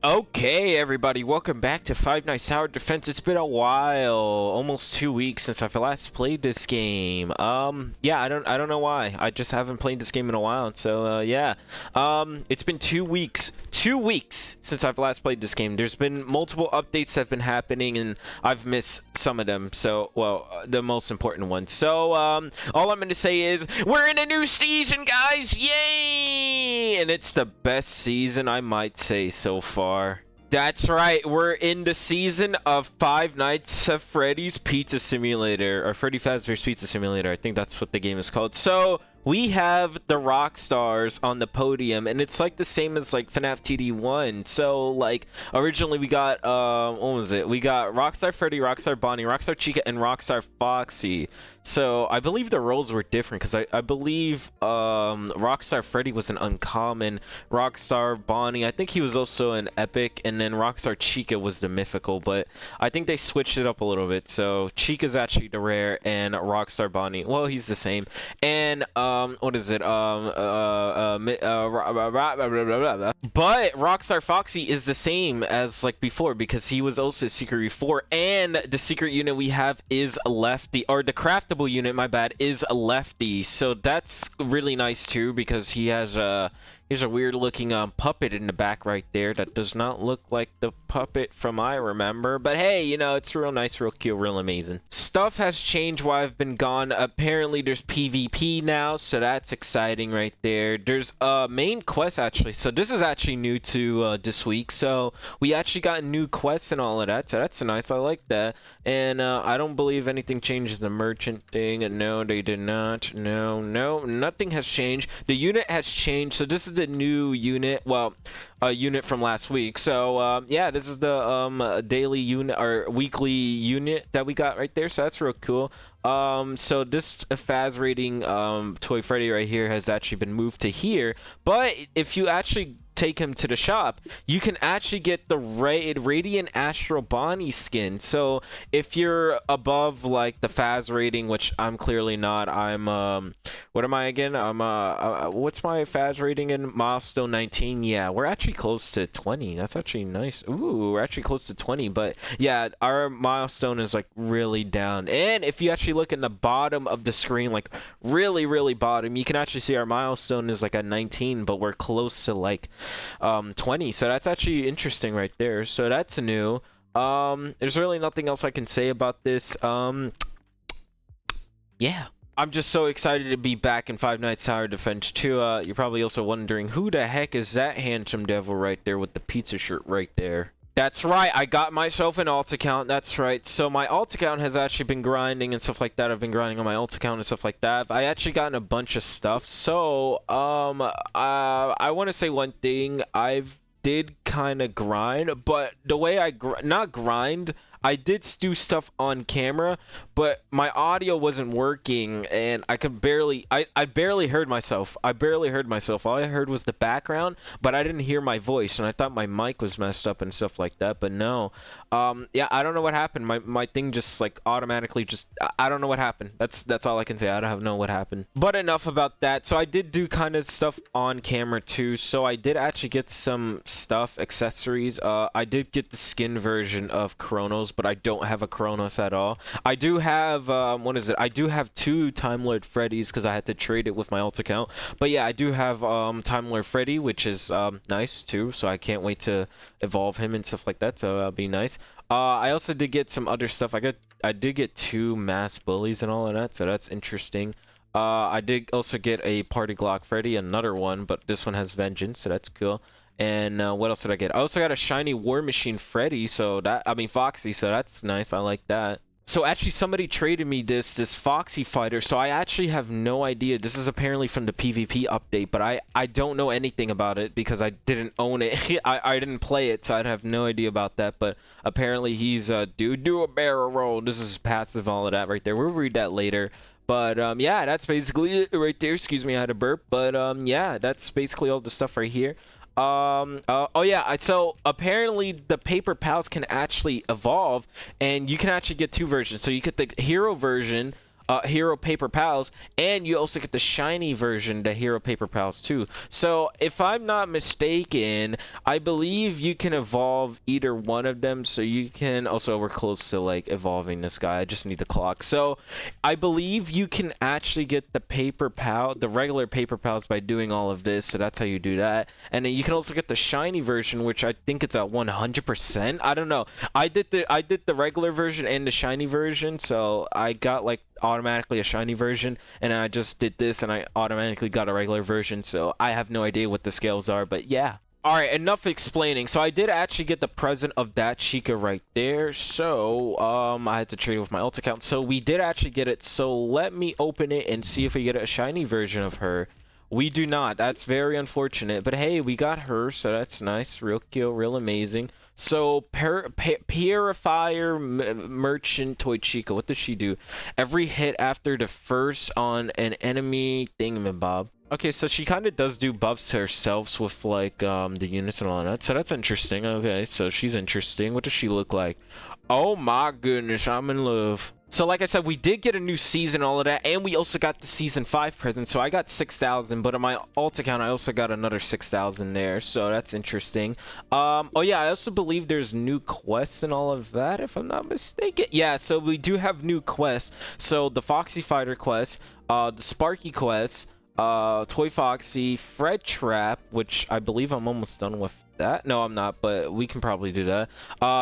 Okay, everybody, welcome back to Five Nights Tower Defense. It's been a while, almost 2 weeks since I've last played this game. Yeah, I don't know why. I just haven't played this game in a while. So, yeah. It's been 2 weeks. 2 weeks since I've last played this game. There's been multiple updates that have been happening, and I've missed some of them. So, well, the most important ones. So, all I'm gonna say is we're in a new season, guys! Yay! And it's the best season, I might say, so far. That's right, we're in the season of Five Nights at Freddy's Pizza Simulator, or Freddy Fazbear's Pizza Simulator. I think that's what the game is called. So we have the rock stars on the podium, and it's like the same as like FNAF TD1. So like originally we got what was it? We got Rockstar Freddy, Rockstar Bonnie, Rockstar Chica, and Rockstar Foxy. So I believe the roles were different because I believe Rockstar Freddy was an uncommon, Rockstar Bonnie, I think he was also an epic, and then Rockstar Chica was the mythical, but I think they switched it up a little bit. So Chica's actually the rare, and Rockstar Bonnie, well, he's the same. And what is it? But Rockstar Foxy is the same as like before because he was also a secret before, and the secret unit we have is Lefty, or the craftable unit, my bad, is Lefty. So that's really nice too because he has a weird looking puppet in the back right there that does not look like the puppet from I remember, but hey, you know, it's real nice, real cute, real amazing. Stuff has changed while I've been gone. Apparently there's PvP now, so that's exciting right there. There's a main quest actually, so this is actually new to this week, so we actually got new quests and all of that, so that's nice. I like that. And I don't believe anything changes the merchant thing. No, they did not. No, nothing has changed. The unit has changed, so this is the new unit, well, a unit from last week. So yeah, this is the daily unit or weekly unit that we got right there, so that's real cool. So this Faz rating Toy Freddy right here has actually been moved to here, but if you actually take him to the shop, you can actually get the Radiant Astral Bonnie skin. So if you're above like the Faz rating, which I'm clearly not, I'm what am I again? I'm what's my Faz rating in? Milestone 19. Yeah, we're actually close to 20. That's actually nice. Ooh, we're actually close to 20, but yeah, our milestone is like really down. And if you actually look in the bottom of the screen, like really bottom, you can actually see our milestone is like at 19, but we're close to like 20. So that's actually interesting right there. So that's new. There's really nothing else I can say about this. Yeah. I'm just so excited to be back in Five Nights Tower Defense 2. You're probably also wondering, who the heck is that handsome devil right there with the pizza shirt right there? That's right, I got myself an alt account. That's right. So my alt account has actually been grinding and stuff like that. I've been grinding on my alt account and stuff like that. I actually gotten a bunch of stuff. So I want to say one thing. I've did kind of grind, but the way I not grind, I did do stuff on camera, but my audio wasn't working, and I could barely, I barely heard myself. I barely heard myself. All I heard was the background, but I didn't hear my voice, and I thought my mic was messed up and stuff like that, but no. Yeah, I don't know what happened. My thing just like automatically just, I don't know what happened. That's all I can say. I don't know what happened. But enough about that. So I did do kind of stuff on camera too. So I did actually get some stuff, accessories. I did get the skin version of Chronos, but I don't have a Chronos at all. I do have what is it? I do have two Time Lord Freddys because I had to trade it with my alt account. But yeah, I do have Time Lord Freddy, which is nice too. So I can't wait to evolve him and stuff like that. So that'll be nice. I also did get some other stuff. I did get two mass bullies and all of that, so that's interesting. I did also get a Party Glock Freddy, another one, but this one has Vengeance, so that's cool. And what else did I get? I also got a shiny War Machine Freddy, so that, I mean Foxy, so that's nice. I like that. So actually somebody traded me this Foxy fighter, so I actually have no idea. This is apparently from the PvP update, but I don't know anything about it because I didn't own it. I didn't play it, so I'd have no idea about that, but apparently he's do a barrel roll. This is passive, all of that right there. We'll read that later. But yeah, that's basically it right there. Excuse me, I had a burp. But yeah, that's basically all the stuff right here. Oh yeah, so apparently the paper pals can actually evolve, and you can actually get two versions. So you get the hero version, Hero Paper Pals, and you also get the shiny version, the Hero Paper Pals too. So if I'm not mistaken, I believe you can evolve either one of them. So you can also, we're close to like evolving this guy. I just need the clock. So I believe you can actually get the Paper Pal, the regular Paper Pals by doing all of this. So that's how you do that. And then you can also get the shiny version, which I think it's at 100%. I don't know. I did the regular version and the shiny version, so I got like automatically a shiny version, and I just did this and I automatically got a regular version, so I have no idea what the scales are, but yeah. Alright, enough explaining. So I did actually get the present of that Chica right there. So, I had to trade it with my alt account. So we did actually get it. So let me open it and see if we get a shiny version of her. We do not. That's very unfortunate. But hey, we got her, so that's nice. Real cute, real amazing. So, Purifier Merchant Toy Chica. What does she do? Every hit after the first on an enemy thingamabob. Okay, so she kind of does do buffs to herself with, like, the units and all that. So that's interesting. Okay, so she's interesting. What does she look like? Oh my goodness, I'm in love. So like I said, we did get a new season, all of that, and we also got the season 5 present. So I got 6,000, but on my alt account, I also got another 6,000 there. So that's interesting. Oh yeah, I also believe there's new quests and all of that, if I'm not mistaken. Yeah, so we do have new quests. So the Foxy Fighter quest, the Sparky quest, Toy Foxy, Fred Trap, which I believe I'm almost done with that. No, I'm not, but we can probably do that.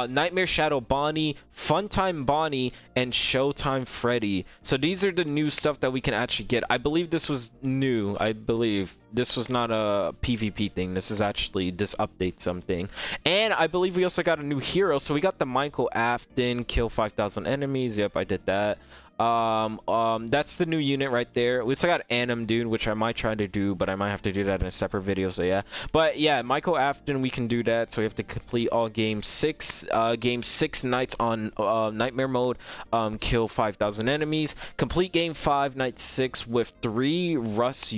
Nightmare Shadow Bonnie, Funtime Bonnie, and Showtime Freddy. So these are the new stuff that we can actually get. I believe this was new. I believe this was not a PvP thing. This is actually this update something. And I believe we also got a new hero. So we got the Michael Afton, kill 5,000 enemies. Yep, I did that. That's the new unit right there. We also got Anim Dude, which I might try to do, but I might have to do that in a separate video, so yeah. But yeah, Michael Afton, we can do that, so we have to complete all game 6 nights on nightmare mode, kill 5,000 enemies, complete game 5 night 6 with 3 rust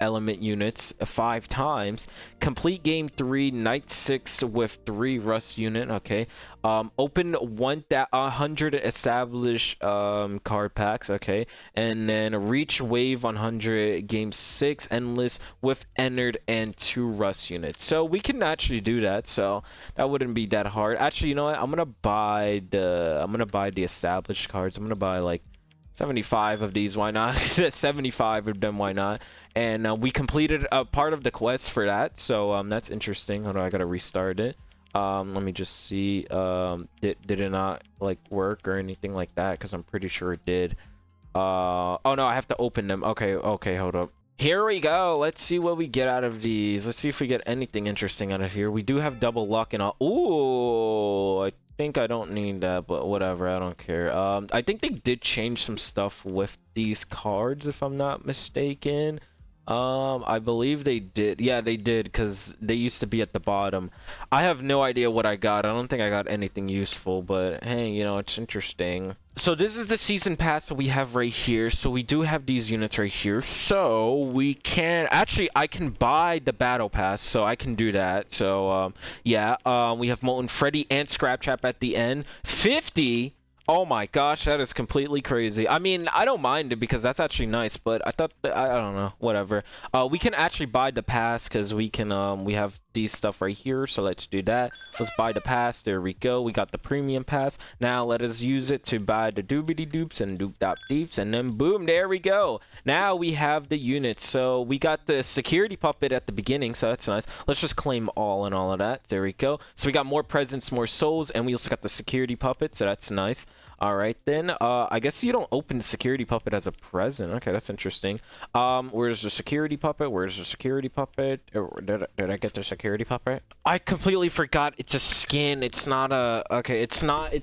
element units 5 times, complete game 3 night 6 with 3 rust unit. Okay, open 100 established card packs. Okay, and then reach wave 100 game 6 endless with entered and 2 rust units. So we can actually do that, so that wouldn't be that hard. Actually, you know what, I'm gonna buy the established cards. I'm gonna buy like 75 of these, why not? 75 of them, why not? And we completed a part of the quest for that, so that's interesting. Hold on, I gotta restart it. Let me just see. Did it not like work or anything like that? Because I'm pretty sure it did. Oh no, I have to open them. Okay, hold up. Here we go. Let's see what we get out of these. Let's see if we get anything interesting out of here. We do have double luck and all. Ooh, I think I don't need that, but whatever, I don't care. I think they did change some stuff with these cards, if I'm not mistaken. I believe they did. Yeah, they did, because they used to be at the bottom. I have no idea what I got. I don't think I got anything useful, but hey, you know, it's interesting. So this is the season pass that we have right here. So we do have these units right here. So we can actually, I can buy the battle pass, so I can do that. So yeah, we have Molten Freddy and Scrap Trap at the end. 50. Oh my gosh, that is completely crazy. I mean, I don't mind it because that's actually nice, but I thought that, I don't know, whatever. We can actually buy the pass because we can, we have these stuff right here, so let's do that. Let's buy the pass. There we go. We got the premium pass. Now let us use it to buy the doobity doops and doop dop deeps, and then boom, there we go. Now we have the units. So we got the security puppet at the beginning, so that's nice. Let's just claim all and all of that. There we go. So we got more presents, more souls, and we also got the security puppet, so that's nice. All right then, I guess you don't open the security puppet as a present. Okay, that's interesting. Where's the security puppet? Where's the security puppet? Did I get the security puppet? I completely forgot it's a skin. It's not a, okay, it's not a,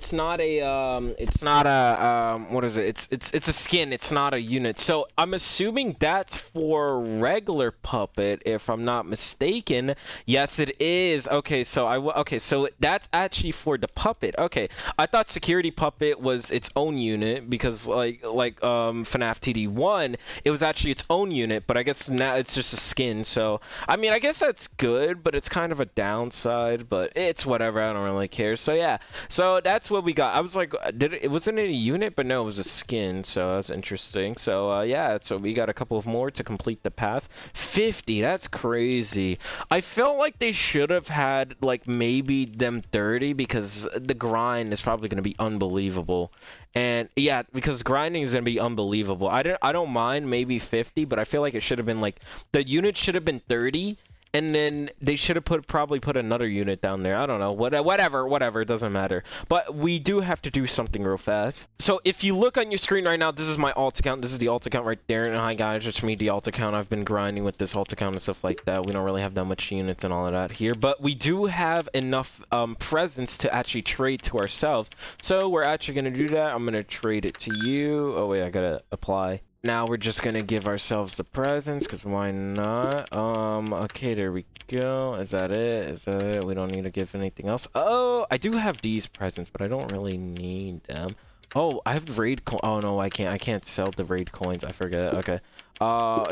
what is it? It's a skin. It's not a unit. So I'm assuming that's for regular puppet, if I'm not mistaken. Yes, it is. Okay, so okay, so that's actually for the puppet. Okay, I thought security puppet was its own unit because like FNAF TD1, it was actually its own unit, but I guess now it's just a skin. So I mean, I guess that's good, but but it's kind of a downside, but it's whatever. I don't really care. So yeah, so that's what we got. I was like, it wasn't a unit, but no, it was a skin, so that's interesting. So yeah, so we got a couple of more to complete the pass. 50, that's crazy. I felt like they should have had like maybe them 30 because the grind is probably going to be unbelievable. And yeah, because grinding is gonna be unbelievable. I don't mind maybe 50, but I feel like it should have been like the unit should have been 30, and then they should have probably put another unit down there. I don't know. Whatever. It doesn't matter. But we do have to do something real fast. So if you look on your screen right now, this is my alt account. This is the alt account right there. And hi guys, it's me, the alt account. I've been grinding with this alt account and stuff like that. We don't really have that much units and all of that here, but we do have enough presents to actually trade to ourselves. So we're actually gonna do that. I'm gonna trade it to you. Oh wait, I gotta apply. Now we're just gonna give ourselves the presents, because why not? Okay, there we go. Is that it? Is that it? We don't need to give anything else. Oh, I do have these presents, but I don't really need them. Oh, I have raid coin. Oh no, I can't sell the raid coins. I forget. Okay.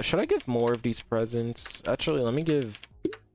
Should I give more of these presents? Actually, let me give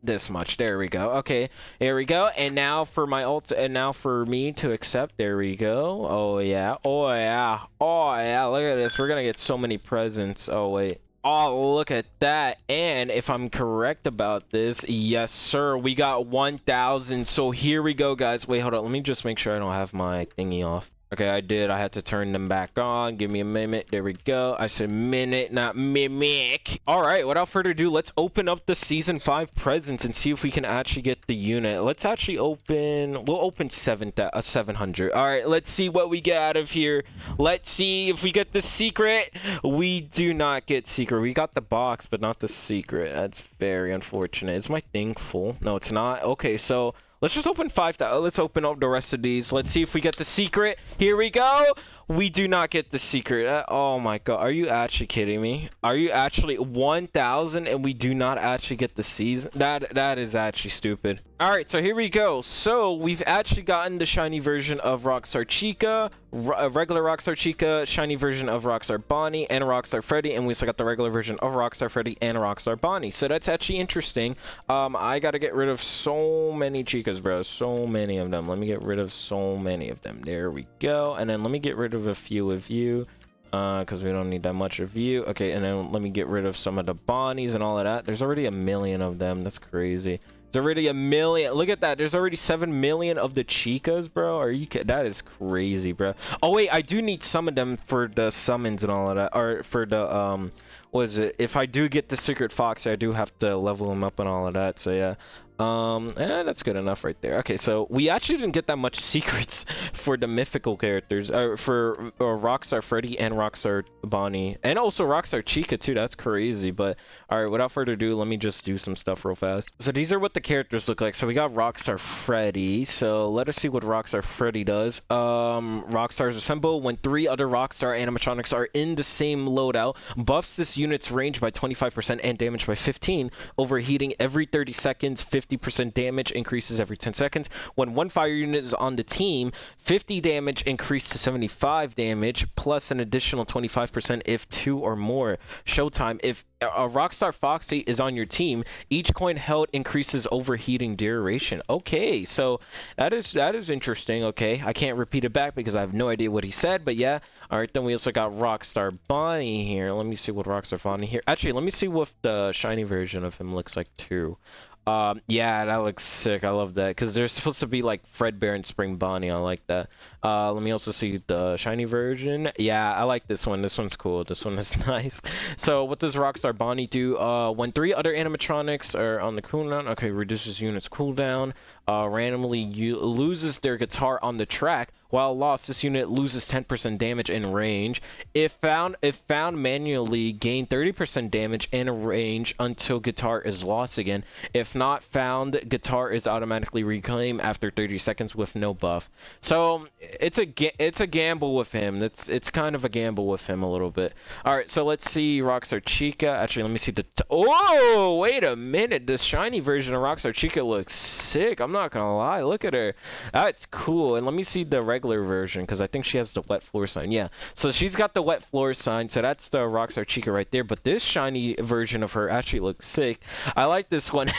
this much. There we go. Okay, there we go. And now for my ult, and now for me to accept. There we go. Oh yeah. Oh yeah. Oh yeah. Look at this. We're gonna get so many presents. Oh wait. Oh, look at that. And if I'm correct about this, yes sir, we got 1,000. So here we go, guys. Wait, hold on. Let me just make sure I don't have my thingy off. Okay, I did. I had to turn them back on. Give me a minute. There we go. I said minute, not mimic. All right, without further ado, let's open up the Season 5 presents and see if we can actually get the unit. Let's actually open... We'll open 700. All right, let's see what we get out of here. Let's see if we get the secret. We do not get secret. We got the box, but not the secret. That's very unfortunate. Is my thing full? No, it's not. Okay, so... let's just open 5,000. Let's open up the rest of these. Let's see if we get the secret. Here we go. We do not get the secret. Oh my god. Are you actually kidding me? Are you actually 1,000 and we do not actually get the season? That is actually stupid. Alright, so here we go. So we've actually gotten the shiny version of Rockstar Chica, regular Rockstar Chica, shiny version of Rockstar Bonnie, and Rockstar Freddy, and we also got the regular version of Rockstar Freddy and Rockstar Bonnie. So that's actually interesting. I gotta get rid of so many Chicas, bro. So many of them. Let me get rid of so many of them. There we go. And then let me get rid of a few of you. Because we don't need that much of you. Okay, and then let me get rid of some of the Bonnies and all of that. There's already 1 million of them. That's crazy. There's already 1 million. Look at that. There's already 7 million of the Chicas, bro. Are you kidding? That is crazy, bro. Oh, wait. I do need some of them for the summons and all of that. Or for the, what is it? If I do get the Secret Fox, I do have to level them up and all of that. So, yeah. That's good enough right there. Okay, so we actually didn't get that much secrets for the mythical characters, for Rockstar Freddy and Rockstar Bonnie, and also Rockstar Chica too. That's crazy. But all right, without further ado, let me just do some stuff real fast. So these are what the characters look like. So we got Rockstar Freddy. So let us see what Rockstar Freddy does. Rockstar's assemble when 3 other Rockstar animatronics are in the same loadout. Buffs this unit's range by 25% and damage by 15. Overheating every 30 seconds. 50% damage increases every 10 seconds. When 1 fire unit is on the team, 50 damage increased to 75 damage, plus an additional 25% if 2 or more. Showtime. If a Rockstar Foxy is on your team, each coin held increases overheating duration. Okay, so that is interesting. Okay, I can't repeat it back because I have no idea what he said, but yeah. All right, then we also got Rockstar Bonnie here. Let me see what Rockstar Bonnie here. Actually, let me see what the shiny version of him looks like too. Yeah, that looks sick. I love that because they're supposed to be like Fredbear and Spring Bonnie. I like that. Let me also see the shiny version. Yeah, I like this one. This one's cool. This one is nice. So what does Rockstar Bonnie do? When 3 other animatronics are on the cooldown, okay, reduces units cooldown. Randomly loses their guitar on the track. While lost, this unit loses 10% damage in range. If found manually, gain 30% damage in range until guitar is lost again. If not found, guitar is automatically reclaimed after 30 seconds with no buff. So it's a gamble with him. It's kind of a gamble with him a little bit. All right, so let's see Rockstar Chica. Actually, let me see the. Oh, wait a minute! The shiny version of Rockstar Chica looks sick. I'm not gonna lie. Look at her. That's cool. And let me see the regular regular version because I think she has the wet floor sign. Yeah, so she's got the wet floor sign, so that's the Rockstar Chica right there. But this shiny version of her actually looks sick. I like this one.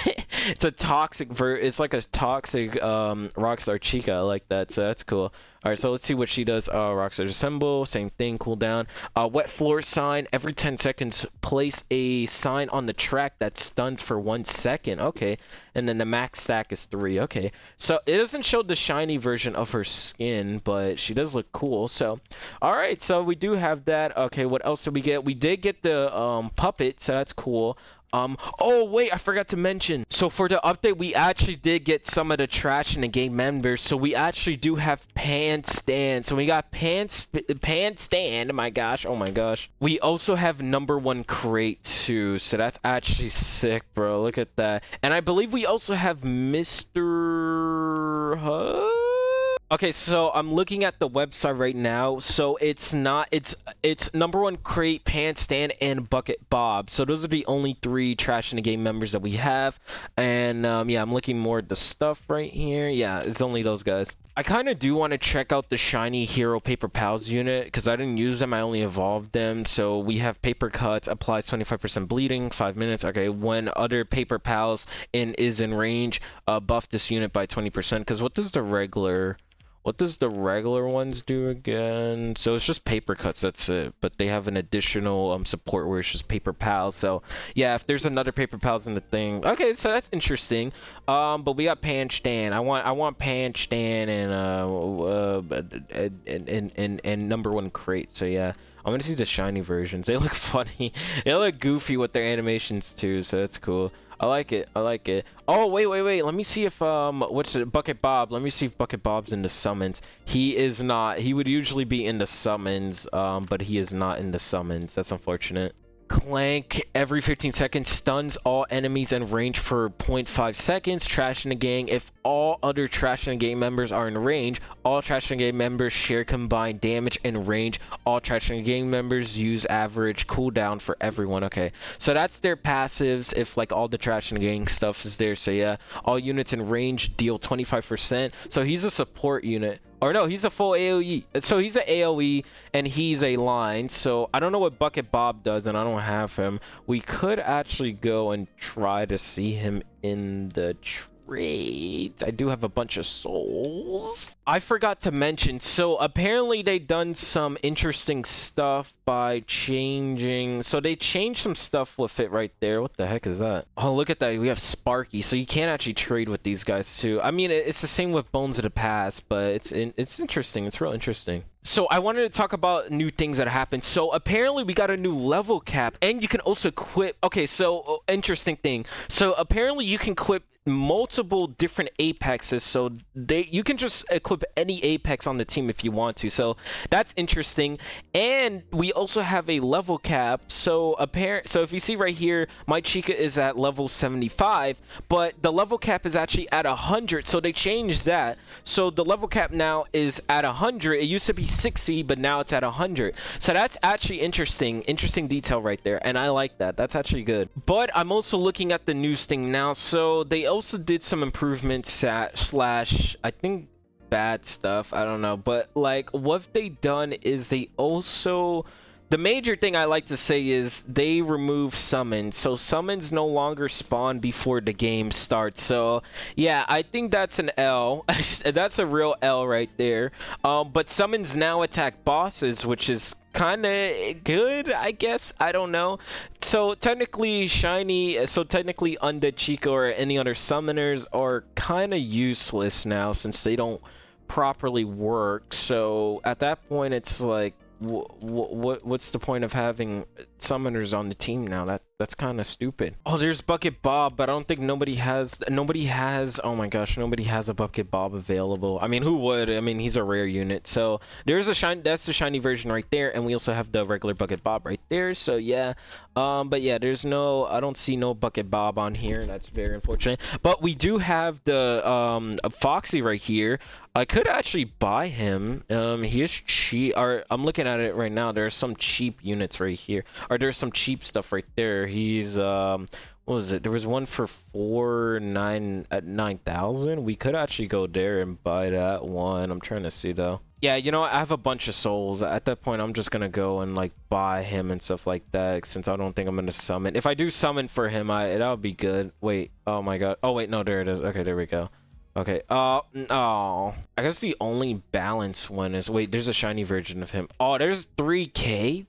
It's a toxic it's like a toxic Rockstar Chica. I like that, so that's cool. All right, so let's see what she does. Rockstar Assemble, same thing, cooldown. Wet floor sign, every 10 seconds, place a sign on the track that stuns for 1 second. Okay, and then the max stack is 3. Okay, so it doesn't show the shiny version of her skin, but she does look cool. So, all right, so we do have that. Okay, what else did we get? We did get the puppet, so that's cool. Oh wait, I forgot to mention. So for the update, we actually did get some of the trash in the game members. So we actually do have Pan Stand. So we got Pan Stand. Oh my gosh. Oh my gosh. We also have #1 crate too. So that's actually sick, bro. Look at that. And I believe we also have Mr. Okay, so I'm looking at the website right now. So it's #1 crate, Pan Stand, and Bucket Bob. So those are the only 3 trash in the game members that we have. And yeah, I'm looking more at the stuff right here. Yeah, it's only those guys. I kind of do want to check out the shiny Hero Paper Pals unit because I didn't use them. I only evolved them. So we have Paper Cuts, applies 25% bleeding, 5 minutes. Okay, when other Paper Pals is in range, buff this unit by 20%. Because what does the regular ones do again? So it's just Paper Cuts, that's it. But they have an additional support where it's just Paper Pals. So yeah, if there's another Paper Pals in the thing. Okay, so that's interesting. But we got Pan Stand. I want Pan Stand and #1 crate. So yeah, I'm gonna see the shiny versions. They look funny. They look goofy with their animations too, so that's cool. I like it. I like it. Oh, wait. Let me see if, what's it? Bucket Bob. Let me see if Bucket Bob's in the summons. He is not. He would usually be in the summons, but he is not in the summons. That's unfortunate. Clank, every 15 seconds, stuns all enemies in range for 0.5 seconds. Trash in the gang. If all other Trash in the Gang members are in range, all Trash in the Gang members share combined damage and range. All Trash in the Gang members use average cooldown for everyone. Okay, so that's their passives if like all the Trash in the Gang stuff is there. So yeah, all units in range deal 25%. So he's a support unit. Or no, he's a full AoE. So he's an AoE and he's a line. So I don't know what Bucket Bob does and I don't have him. We could actually go and try to see him in the trades. I do have a bunch of souls. I forgot to mention, so apparently they done some interesting stuff by changing. So they changed some stuff with it right there. What the heck is that? Oh, look at that. We have Sparky. So you can't actually trade with these guys too. I mean, it's the same with Bones of the Past, but it's interesting. It's real interesting. So I wanted to talk about new things that happened. So apparently we got a new level cap and you can also equip. Okay, so interesting thing. So apparently you can equip multiple different apexes, so you can just equip any apex on the team if you want to, so that's interesting. And we also have a level cap. So if you see right here, my Chica is at level 75, but the level cap is actually at 100, so they changed that. So the level cap now is at 100. It used to be 60, but now it's at 100. So that's actually interesting detail right there, and I like that. That's actually good. But I'm also looking at the news thing now. So they also did some improvements slash I think bad stuff, I don't know, but like what they done is they also, the major thing I like to say is they remove summons. So summons no longer spawn before the game starts. So yeah, I think that's an L. That's a real L right there. But summons now attack bosses, which is kind of good, I guess. I don't know. So technically Undead Chica or any other summoners are kind of useless now since they don't properly work. So at that point it's like, what's the point of having summoners on the team now? That's kind of stupid. Oh, there's Bucket Bob, but I don't think nobody has, oh my gosh, nobody has a Bucket Bob available. I mean, who would? I mean, he's a rare unit. So there's that's the shiny version right there, and we also have the regular Bucket Bob right there. So yeah, but yeah, I don't see no Bucket Bob on here, and that's very unfortunate. But we do have the Foxy right here. I could actually buy him. He is cheap. I'm looking at it right now. There are some cheap units right here, or there's some cheap stuff right there. He's what was it? There was one for 9,000. We could actually go there and buy that one. I'm trying to see though. Yeah, you know what? I have a bunch of souls. At that point, I'm just gonna go and like buy him and stuff like that. Since I don't think I'm gonna summon. If I do summon for him, that'll be good. Wait. Oh my god. Oh wait, no, there it is. Okay, there we go. Okay. Oh. I guess the only balanced one is. Wait, there's a shiny version of him. Oh, there's 3K.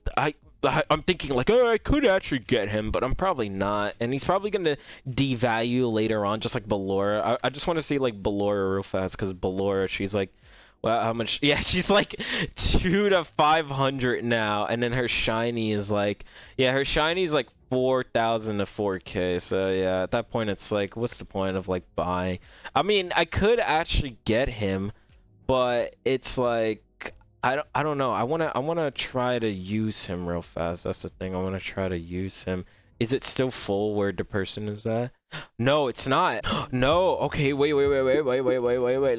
I'm thinking like, oh, I could actually get him, but I'm probably not. And he's probably gonna devalue later on, just like Ballora. I just want to see like Ballora real fast, because Ballora, she's like, well, how much? Yeah, she's like 2 to 500 now, and then her shiny is like, yeah, her shiny is like 4,000 to 4K. So yeah, at that point, it's like, what's the point of like buying? I mean, I could actually get him, but it's like, I don't know. I wanna try to use him real fast. That's the thing. I wanna try to use him. Is it still full where the person is at? No, it's not. No. Okay. Wait.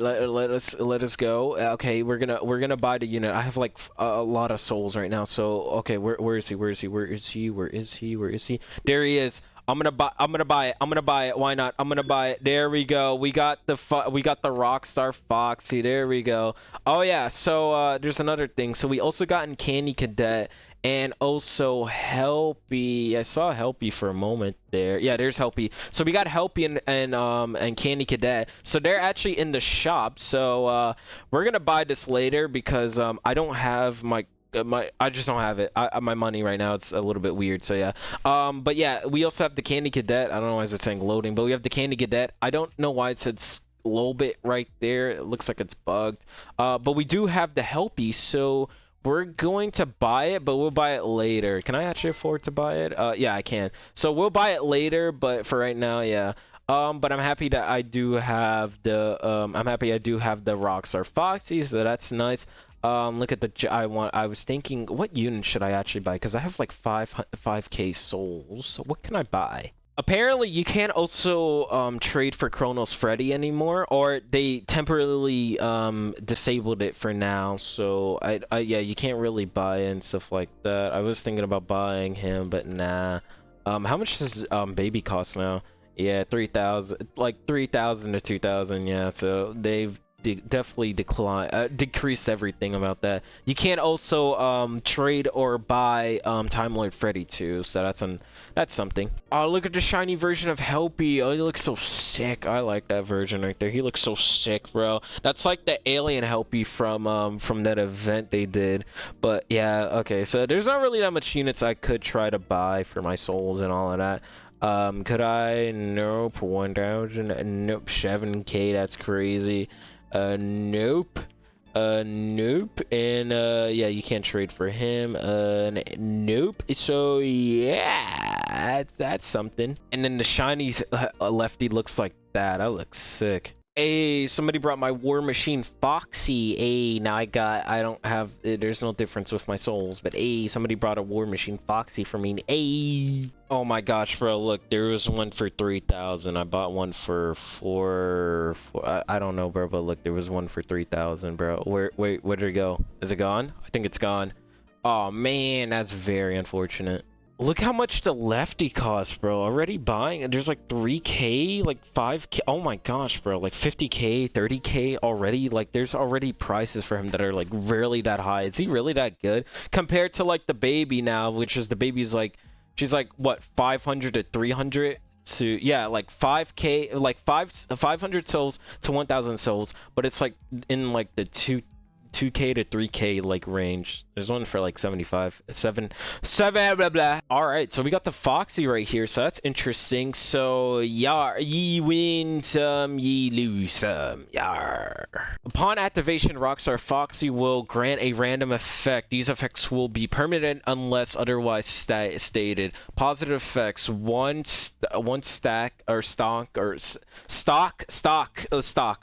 Let us go. Okay, we're gonna buy the unit. I have like a lot of souls right now. So okay, where is he? Where is he? Where is he? Where is he? Where is he? There he is. I'm gonna buy it. I'm gonna buy it. Why not? I'm gonna buy it. There we go. We got the Rockstar Foxy. There we go. Oh yeah. So there's another thing. So we also got in Candy Cadet and also Helpy. I saw Helpy for a moment there. Yeah, there's Helpy. So we got Helpy and Candy Cadet. So they're actually in the shop. So we're gonna buy this later because I don't have I just don't have it. My money right now, it's a little bit weird. So yeah. But yeah, we also have the Candy Cadet. I don't know why it's saying loading, but we have the Candy Cadet. I don't know why it said slow bit right there. It looks like it's bugged. But we do have the Helpy, so we're going to buy it, but we'll buy it later. Can I actually afford to buy it? Yeah, I can. So we'll buy it later, but for right now, yeah. But I'm happy that I do have the Rockstar Foxy, so that's nice. Look at the I was thinking, what unit should I actually buy? Because I have like 5K souls. So what can I buy? Apparently, you can't also trade for Chronos Freddy anymore, or they temporarily disabled it for now. So yeah, you can't really buy it and stuff like that. I was thinking about buying him, but nah. How much does baby cost now? Yeah, 3,000, like 3,000 to 2,000. Yeah, so they've definitely decreased everything about that. You can't also trade or buy Time Lord Freddy too, so that's something. Oh, look at the shiny version of Helpy. Oh, he looks so sick. I like that version right there. He looks so sick, bro. That's like the alien Helpy from that event they did. But yeah, okay, so there's not really that much units I could try to buy for my souls and all of that. Could I? Nope. 1,000. Nope. 7K. That's crazy. Nope. Nope. And yeah, you can't trade for him. Nope. So yeah, that's something. And then the shiny lefty looks like that. That looks sick. Hey, somebody brought my War Machine Foxy. Hey, now I don't have, there's no difference with my souls, but hey, somebody brought a War Machine Foxy for me. Hey. Oh my gosh, bro, look, there was one for 3,000. I bought one for I don't know, bro, but look, there was one for 3,000, bro. Wait, where'd it go? Is it gone? I think it's gone. Oh man, that's very unfortunate. Look how much the lefty costs, bro. Already buying, there's like 3K, like 5K. Oh my gosh, bro, like 50K, 30K already. Like there's already prices for him that are like really that high. Is he really that good compared to like the baby now, which is the baby's like, she's like what, 500 to 300 to, yeah, like 5K, like 500 souls to 1,000 souls, but it's like in like the 2K to 3K like range. There's one for like 75, 7 blah blah. All right, so we got the Foxy right here, so that's interesting. So yar, ye win some, ye lose some. Yar. Upon activation, Rockstar Foxy will grant a random effect. These effects will be permanent unless otherwise stated. Positive effects: one stack or stock or stock,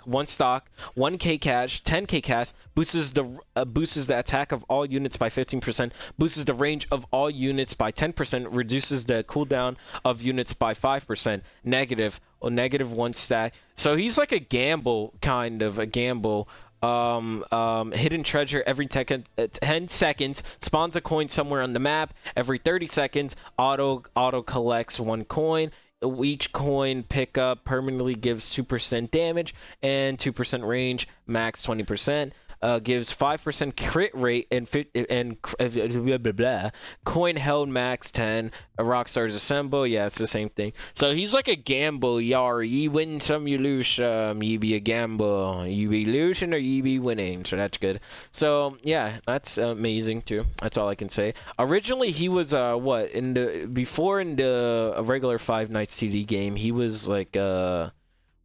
1 stock, 1K cash, 10K cash, boosts the attack of all units by 15%, boosts the range of all units by 10%, reduces the cooldown of units by 5%, negative 1 stack. So he's like a gamble, kind of a gamble. Hidden treasure every 10 seconds. Spawns a coin somewhere on the map. Every 30 seconds, auto collects 1 coin. Each coin pickup permanently gives 2% damage and 2% range, max 20%. Gives 5% crit rate and blah, blah, blah. Coin held max 10. A Rockstar's assemble. Yeah, it's the same thing. So he's like a gamble, yar. Ye win some, you lose some. Ye be a gamble. You be losing or ye be winning. So that's good. So yeah, that's amazing too. That's all I can say. Originally he was what in the regular Five Nights TD game. He was like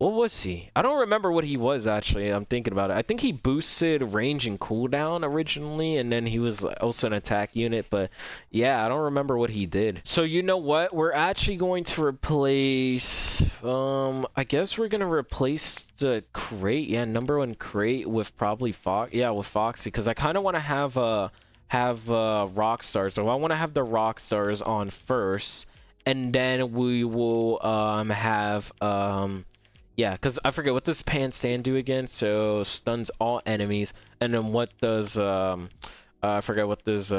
what was he? I don't remember what he was actually. I'm thinking about it. I think he boosted range and cooldown originally, and then he was also an attack unit. But yeah, I don't remember what he did. So you know what? We're actually going to replace. I guess we're gonna replace the crate. Yeah, #1 crate with probably Fox. Yeah, with Foxy, because I kind of want to have Rockstar. So I want to have the Rockstars on first, and then we will have yeah, because I forget what does Pan Stand do again. So stuns all enemies, and then what does I forget what does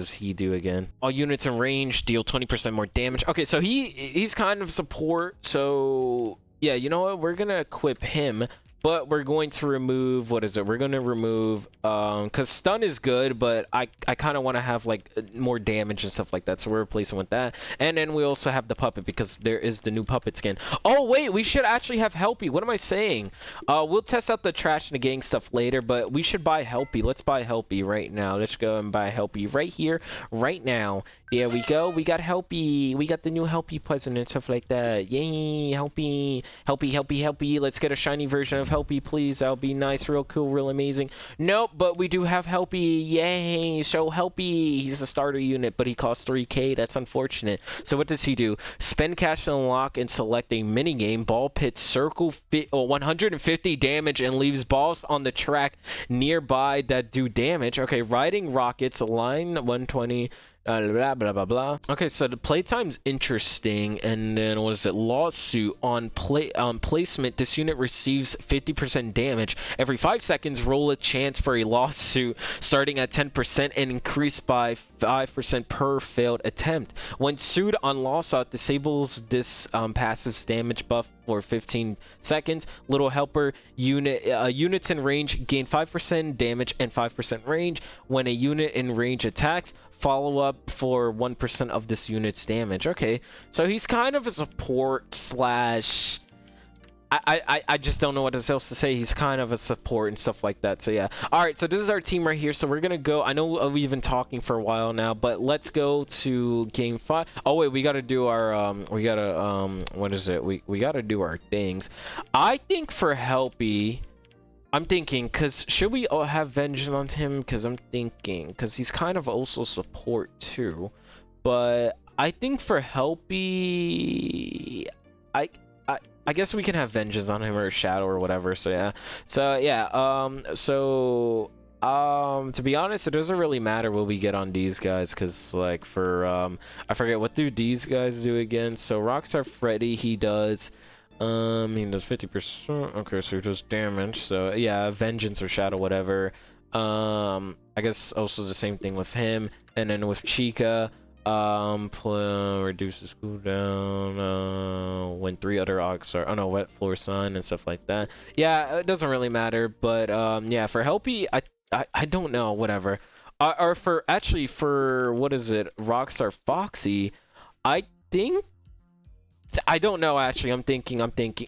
he do again? All units in range deal 20% more damage. Okay, so he's kind of support. So yeah, you know what? We're gonna equip him. But we're going to remove, what is it? We're going to remove, because stun is good, but I kind of want to have, like, more damage and stuff like that. So we're replacing with that. And then we also have the puppet, because there is the new puppet skin. Oh, wait, we should actually have Helpy. What am I saying? We'll test out the trash and the gang stuff later, but we should buy Helpy. Let's buy Helpy right now. Let's go and buy Helpy right here, right now. There we go. We got Helpy. We got the new Helpy present and stuff like that. Yay, Helpy. Helpy, Helpy, Helpy. Let's get a shiny version of Helpy, please. That'll be nice, real cool, real amazing. Nope, but we do have Helpy. Yay, so Helpy. He's a starter unit, but he costs 3k. That's unfortunate. So what does he do? Spend cash to unlock and select a minigame. Ball pit circle 150 damage and leaves balls on the track nearby that do damage. Okay, riding rockets, line 120. Blah blah blah blah. Okay, so the playtime's interesting, and then what is it? Lawsuit on placement. This unit receives 50% damage every 5 seconds. Roll a chance for a lawsuit starting at 10% and increased by 5% per failed attempt. When sued on lawsuit, disables this passive's damage buff for 15 seconds. Little helper units in range gain 5% damage and 5% range when a unit in range attacks. Follow up for 1% of this unit's damage. Okay, so he's kind of a support slash. I just don't know what else to say. He's kind of a support and stuff like that. So yeah. All right. So this is our team right here. So we're gonna go. I know we've been talking for a while now, but let's go to game 5. Oh wait, we gotta do our We gotta what is it? We gotta do our things. I think for Helpy. I'm thinking, because should we have vengeance on him? Because I'm thinking, because he's kind of also support too. But I think for Helpy, I guess we can have vengeance on him or Shadow or whatever. So yeah. So yeah. To be honest, it doesn't really matter what we get on these guys, because like for I forget what do these guys do again. So Rockstar Freddy, he does. He does 50%. Okay, so he does damage. So yeah, vengeance or shadow, whatever. I guess also the same thing with him. And then with Chica, reduces cooldown when 3 other ox are wet floor sun and stuff like that. Yeah, it doesn't really matter. But yeah, for Helpy, I don't know, whatever. Or for what is it, Rockstar Foxy, I think. I don't know actually. I'm thinking.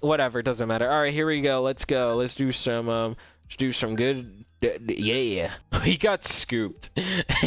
Whatever, it doesn't matter. All right, here we go. Let's go. Let's do some good. Yeah, we got scooped.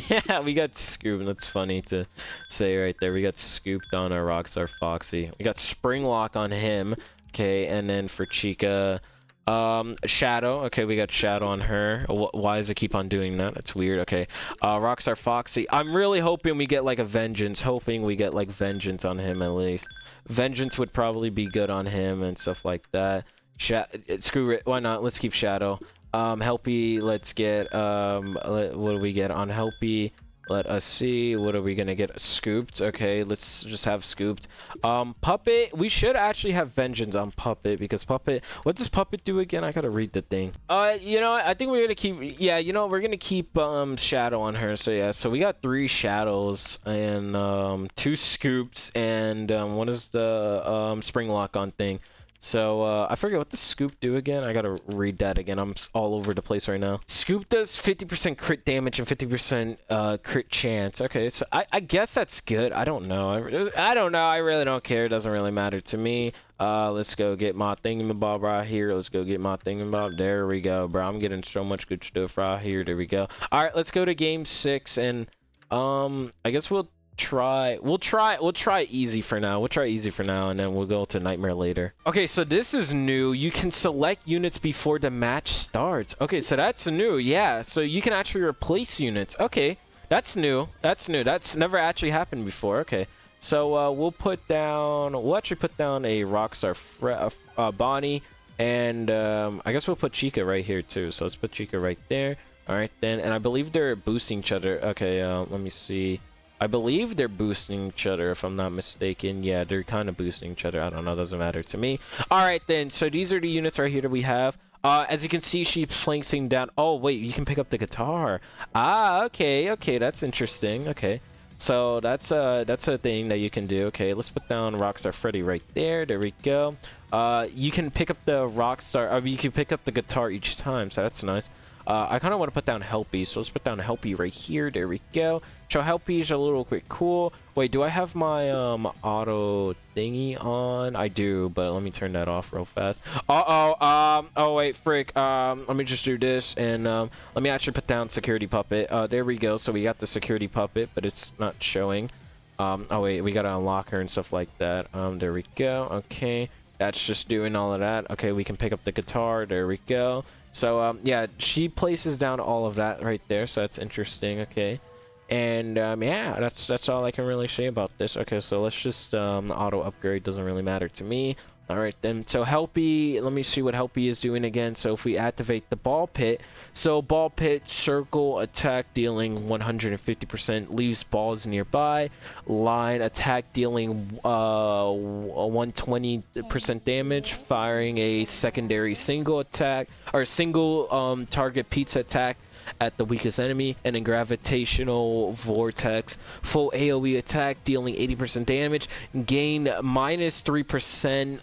Yeah, we got scooped. That's funny to say right there. We got scooped on our Rockstar Foxy. We got Spring Lock on him. Okay, and then for Chica, Shadow. Okay, we got Shadow on her. Why does it keep on doing that? That's weird. Okay, Rockstar Foxy. I'm really hoping we get like a vengeance. Hoping we get like vengeance on him at least. Vengeance would probably be good on him and stuff like that. Screw it. Why not? Let's keep Shadow. Helpy. Let's get what do we get on Helpy? Let us see. What are we gonna get? Scooped. Okay, let's just have scooped. Puppet. We should actually have vengeance on Puppet because Puppet. What does Puppet do again? I gotta read the thing. You know what? I think we're gonna keep. Yeah, you know we're gonna keep shadow on her. So yeah. So we got 3 shadows and 2 scoops and what is the spring lock on thing? So, I forget what the scoop do again. I gotta read that again. I'm all over the place right now. Scoop does 50% crit damage and 50% crit chance. Okay, so I guess that's good. I don't know. I don't know. I really don't care. It doesn't really matter to me. Let's go get my thingamabob right here. Let's go get my thingamabob. There we go, bro. I'm getting so much good stuff right here. There we go. All right, let's go to game 6 and I guess we'll try easy for now. We'll try easy for now and then we'll go to nightmare later. Okay, so this is new. You can select units before the match starts. Okay, so that's new. Yeah, so you can actually replace units. Okay, that's new. That's never actually happened before. Okay, so we'll actually put down a Rockstar Bonnie, and I guess we'll put Chica right here too. So let's put Chica right there. All right then, and I believe they're boosting each other. Okay, let me see. I believe they're boosting each other, if I'm not mistaken. Yeah, they're kind of boosting each other. I don't know. Doesn't matter to me. All right, then. So these are the units right here that we have. As you can see, she's placing down. Oh, wait. You can pick up the guitar. Ah, okay. Okay, that's interesting. Okay. So that's a thing that you can do. Okay, let's put down Rockstar Freddy right there. There we go. You can pick up the Rockstar. I mean, you can pick up the guitar each time. So that's nice. I kind of want to put down Helpy, so let's put down Helpy right here. There we go. So Helpy's a little bit cool. Wait, do I have my auto thingy on? I do, but let me turn that off real fast. Oh wait, frick. Let me just do this and let me actually put down security puppet. There we go. So we got the security puppet, but it's not showing. Oh wait, we gotta unlock her and stuff like that. There we go. Okay, that's just doing all of that. Okay, we can pick up the guitar. There we go. So yeah, she places down all of that right there, so that's interesting. Okay, and yeah, that's all I can really say about this. Okay, so let's just auto upgrade, doesn't really matter to me. All right then, so Helpy, let me see what Helpy is doing again. So if we activate the ball pit, so ball pit circle attack dealing 150%, leaves balls nearby. Line attack dealing 120% damage, firing a secondary single attack or single target pizza attack at the weakest enemy, and then gravitational vortex full AoE attack dealing 80% damage, gain minus 3%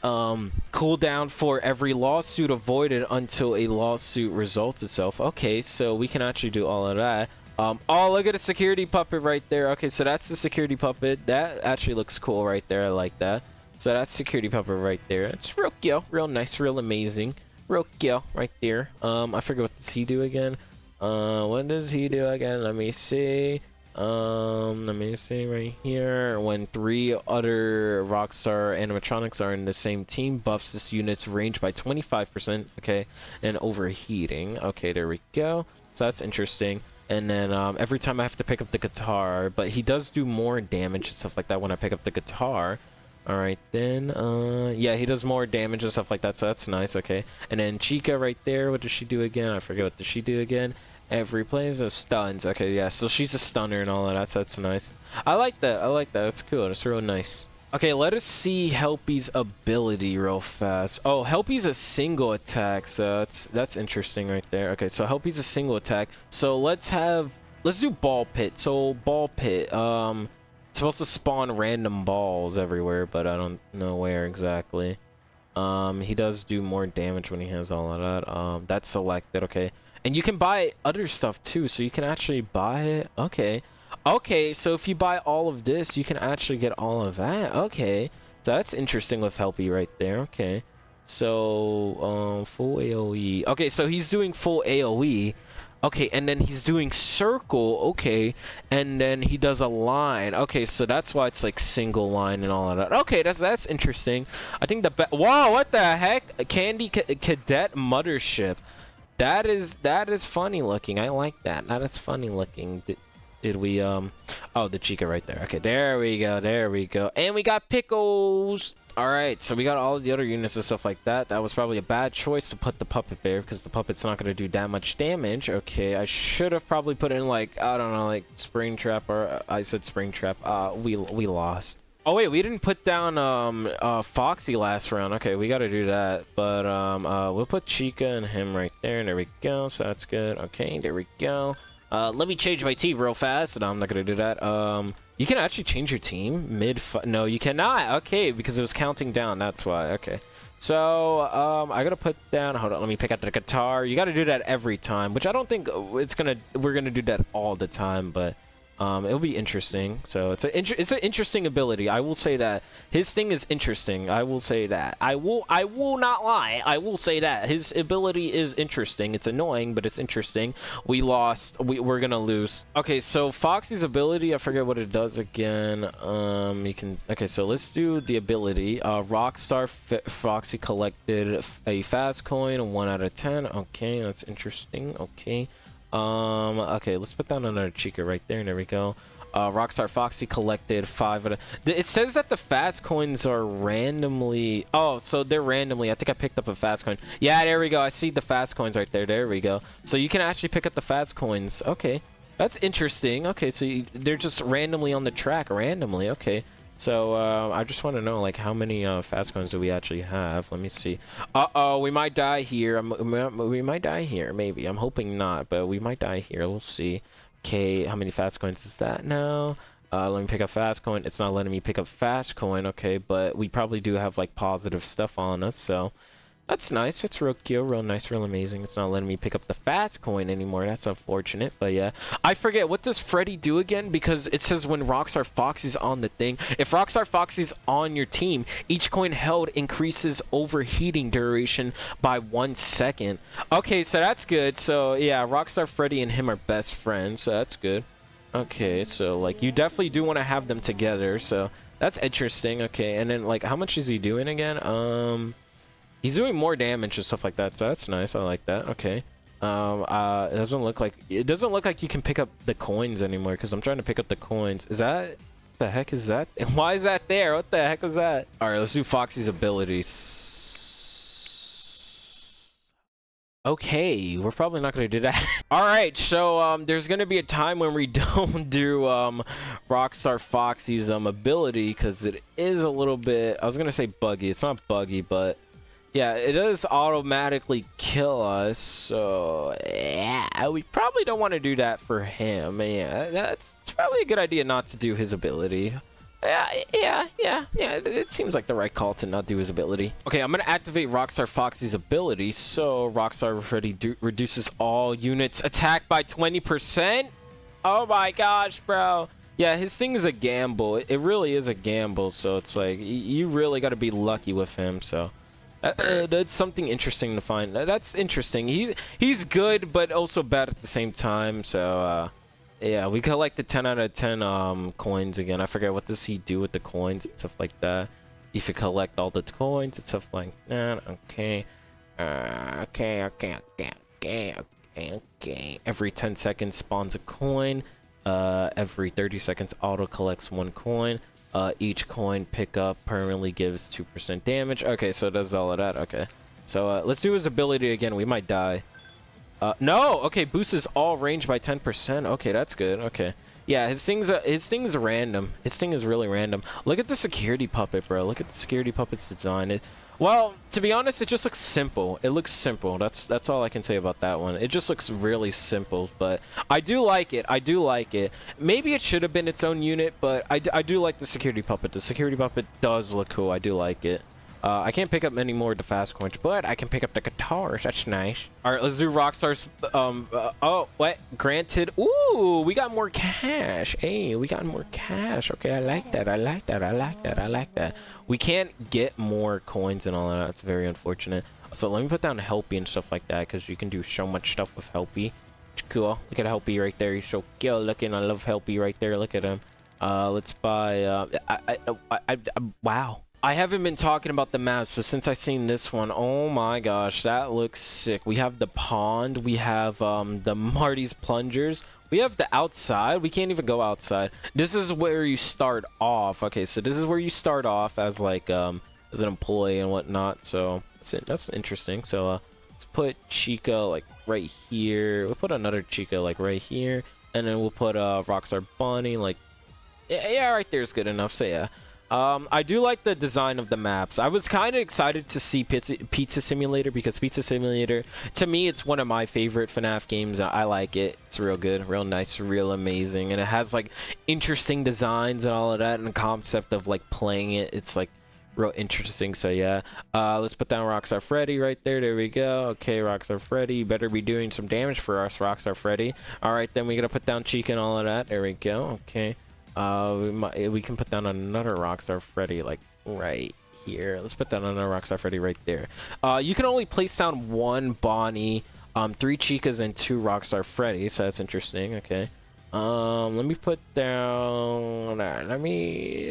cooldown for every lawsuit avoided until a lawsuit results itself. Okay, so we can actually do all of that. Oh, look at the security puppet right there. Okay, so that's the security puppet. That actually looks cool right there. I like that. So that's security puppet right there. It's real cute, real nice, real amazing, real cute right there. I forget what does he do again. What does he do again? Let me see. Let me see right here. When 3 other Rockstar animatronics are in the same team, buffs this unit's range by 25%. Okay, and overheating. Okay, there we go. So that's interesting. And then every time I have to pick up the guitar, but he does do more damage and stuff like that when I pick up the guitar. All right then, yeah, he does more damage and stuff like that, so that's nice. Okay, and then Chica right there, what does she do again? I forget, what does she do again? Every plays of stuns. Okay, yeah, so she's a stunner and all of that, so that's nice. I like that. That's cool. That's real nice. Okay, let us see Helpy's ability real fast. Oh, Helpy's a single attack, so that's interesting right there. Okay, so Helpy's a single attack. So let's do ball pit. So ball pit, it's supposed to spawn random balls everywhere, but I don't know where exactly. He does do more damage when he has all of that. That's selected. Okay, and you can buy other stuff too, so you can actually buy it. Okay, so if you buy all of this, you can actually get all of that. Okay, so that's interesting with Helpy right there. Okay, so full AoE. Okay, so he's doing full AoE. Okay, and then he's doing circle. Okay, and then he does a line. Okay, so that's why it's like single line and all of that. Okay, that's interesting. I think whoa, what the heck? Candy Cadet Mothership. That is funny looking. I like that. That is funny looking. did we oh, the Chica right there. Okay, there we go, there we go. And we got Pickles. All right, so we got all the other units and stuff like that. That was probably a bad choice to put the Puppet there because the Puppet's not going to do that much damage. Okay, I should have probably put in like, I don't know, like Springtrap, or I said Springtrap. We lost. Oh wait, we didn't put down Foxy last round. Okay, we got to do that. But we'll put Chica and him right there. And there we go. So that's good. Okay, there we go. Let me change my team real fast. No, I'm not gonna do that. You can actually change your team mid. No, you cannot. Okay, because it was counting down. That's why. Okay. So I gotta put down. Hold on. Let me pick out the guitar. You gotta do that every time, which I don't think it's gonna. We're gonna do that all the time, but. It'll be interesting. So it's an interesting ability. I will say that his thing is interesting. I will say that. I will not lie. I will say that his ability is interesting. It's annoying, but it's interesting. We lost. We're gonna lose. Okay, so Foxy's ability. I forget what it does again. You can. Okay, so let's do the ability. Rockstar Foxy collected a fast coin, 1 out of 10. Okay, that's interesting. Okay. Okay, let's put down another Chica right there, and there we go. Rockstar Foxy collected 5 out of... It says that the fast coins are randomly... Oh, so they're randomly. I think I picked up a fast coin. Yeah, there we go. I see the fast coins right there. There we go. So you can actually pick up the fast coins. Okay. That's interesting. Okay, so they're just randomly on the track. Randomly. Okay. So, I just want to know, like, how many fast coins do we actually have? Let me see. Uh-oh, we might die here. We might die here, maybe. I'm hoping not, but we might die here. We'll see. Okay, how many fast coins is that now? Let me pick up fast coin. It's not letting me pick up fast coin, okay, but we probably do have, like, positive stuff on us, so... That's nice. It's real cute, real nice, real amazing. It's not letting me pick up the fast coin anymore. That's unfortunate, but yeah. I forget, what does Freddy do again? Because it says when Rockstar Foxy's on the thing. If Rockstar Foxy's on your team, each coin held increases overheating duration by 1 second. Okay, so that's good. So yeah, Rockstar Freddy and him are best friends, so that's good. Okay, so like you definitely do want to have them together, so that's interesting. Okay, and then like how much is he doing again? He's doing more damage and stuff like that, so that's nice. I like that. Okay. It doesn't look like you can pick up the coins anymore because I'm trying to pick up the coins. Is that what the heck is that? And why is that there? What the heck is that? All right, let's do Foxy's abilities. Okay, we're probably not gonna do that. All right, so there's gonna be a time when we don't do Rockstar Foxy's ability because it is a little bit. I was gonna say buggy. It's not buggy, but. Yeah, it does automatically kill us, so yeah, we probably don't want to do that for him. Yeah, it's probably a good idea not to do his ability. Yeah, it seems like the right call to not do his ability. Okay, I'm gonna activate Rockstar Foxy's ability, so Rockstar Freddy reduces all units attack by 20%. Oh my gosh, bro. Yeah, his thing is a gamble. It really is a gamble, so it's like, you really gotta be lucky with him, so... that's something interesting to find. That's interesting. He's good, but also bad at the same time. So yeah, we collected 10 out of 10 coins again. I forget what does he do with the coins and stuff like that. If you collect all the coins and stuff like that. Okay. Okay. Every 10 seconds spawns a coin. Every 30 seconds auto collects 1 coin. Each coin pickup permanently gives 2% damage. Okay, so it does all of that. Okay, so let's do his ability again. We might die. No. Okay, boosts all range by 10%. Okay, that's good. Okay, yeah, his thing's random. His thing is really random. Look at the security puppet, bro. Look at the security puppet's design. Well, to be honest, it just looks simple. It looks simple. That's all I can say about that one. It just looks really simple, but I do like it. I do like it. Maybe it should have been its own unit, but I do like the security puppet. The security puppet does look cool. I do like it. I can't pick up many more of the fast coins, but I can pick up the guitars. That's nice. All right, let's do Rockstar's. Oh, what? Granted. Ooh, we got more cash. Hey, we got more cash. Okay, I like that. I like that. I like that. I like that. We can't get more coins and all that. It's very unfortunate. So let me put down Helpy and stuff like that because you can do so much stuff with Helpy. It's cool. Look at Helpy right there. He's so cool looking. I love Helpy right there. Look at him. Let's buy. Wow. I haven't been talking about the maps, but since I seen this one, oh my gosh, that looks sick. We have the pond, we have the Marty's plungers, we have the outside. We can't even go outside. This is where you start off. Okay, so this is where you start off as like as an employee and whatnot. So that's interesting. So let's put Chica like right here. We'll put another Chica like right here, and then we'll put Rockstar Bunny like yeah, right there is good enough. So yeah. I do like the design of the maps. I was kind of excited to see Pizza Simulator because Pizza Simulator, to me, it's one of my favorite FNAF games. I like it. It's real good, real nice, real amazing, and it has like interesting designs and all of that, and the concept of like playing it. It's like real interesting. So yeah, let's put down Rockstar Freddy right there. There we go. Okay, Rockstar Freddy, you better be doing some damage for us, Rockstar Freddy. All right, then we gotta put down Chica and all of that. There we go. Okay. We can put down another Rockstar Freddy like right here. Let's put down another Rockstar Freddy right there. You can only place down one Bonnie, 3 Chicas, and 2 Rockstar Freddy, so that's interesting. Okay. Let me put down.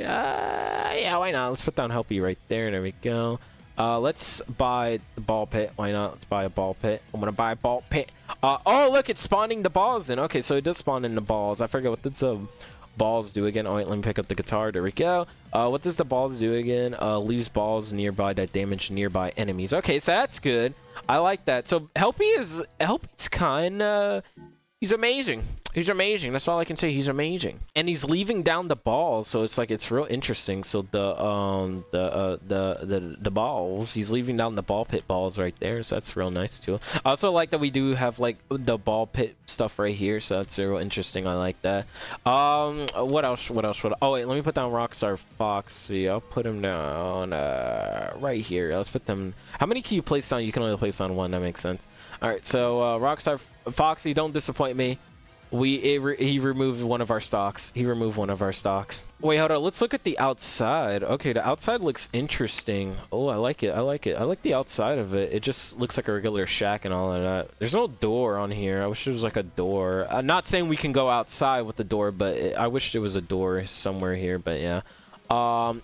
Yeah, why not? Let's put down Helpy right there. There we go. Let's buy the ball pit. Why not? Let's buy a ball pit. I'm gonna buy a ball pit. Oh look, it's spawning the balls in. Okay, so it does spawn in the balls. I forget what this balls do again. Oh wait, let me pick up the guitar. There we go. What does the balls do again? Leaves balls nearby that damage nearby enemies. Okay, so that's good. I like that. So Helpy's kinda, he's amazing. He's amazing. That's all I can say. He's amazing. And he's leaving down the balls, so it's like it's real interesting. So the balls, he's leaving down the ball pit balls right there. So that's real nice too. I also like that we do have like the ball pit stuff right here. So that's real interesting. I like that. What else? Oh wait, let me put down Rockstar Foxy. I'll put him down right here. Let's put them. How many can you place down? You can only place on one. That makes sense. All right. So Rockstar Foxy, don't disappoint me. He removed one of our stocks. He removed one of our stocks. Wait, hold on. Let's look at the outside. Okay, the outside looks interesting. Oh, I like it. I like it. I like the outside of it. It just looks like a regular shack and all of that. There's no door on here. I wish there was like a door. I'm not saying we can go outside with the door, but I wish there was a door somewhere here. But yeah.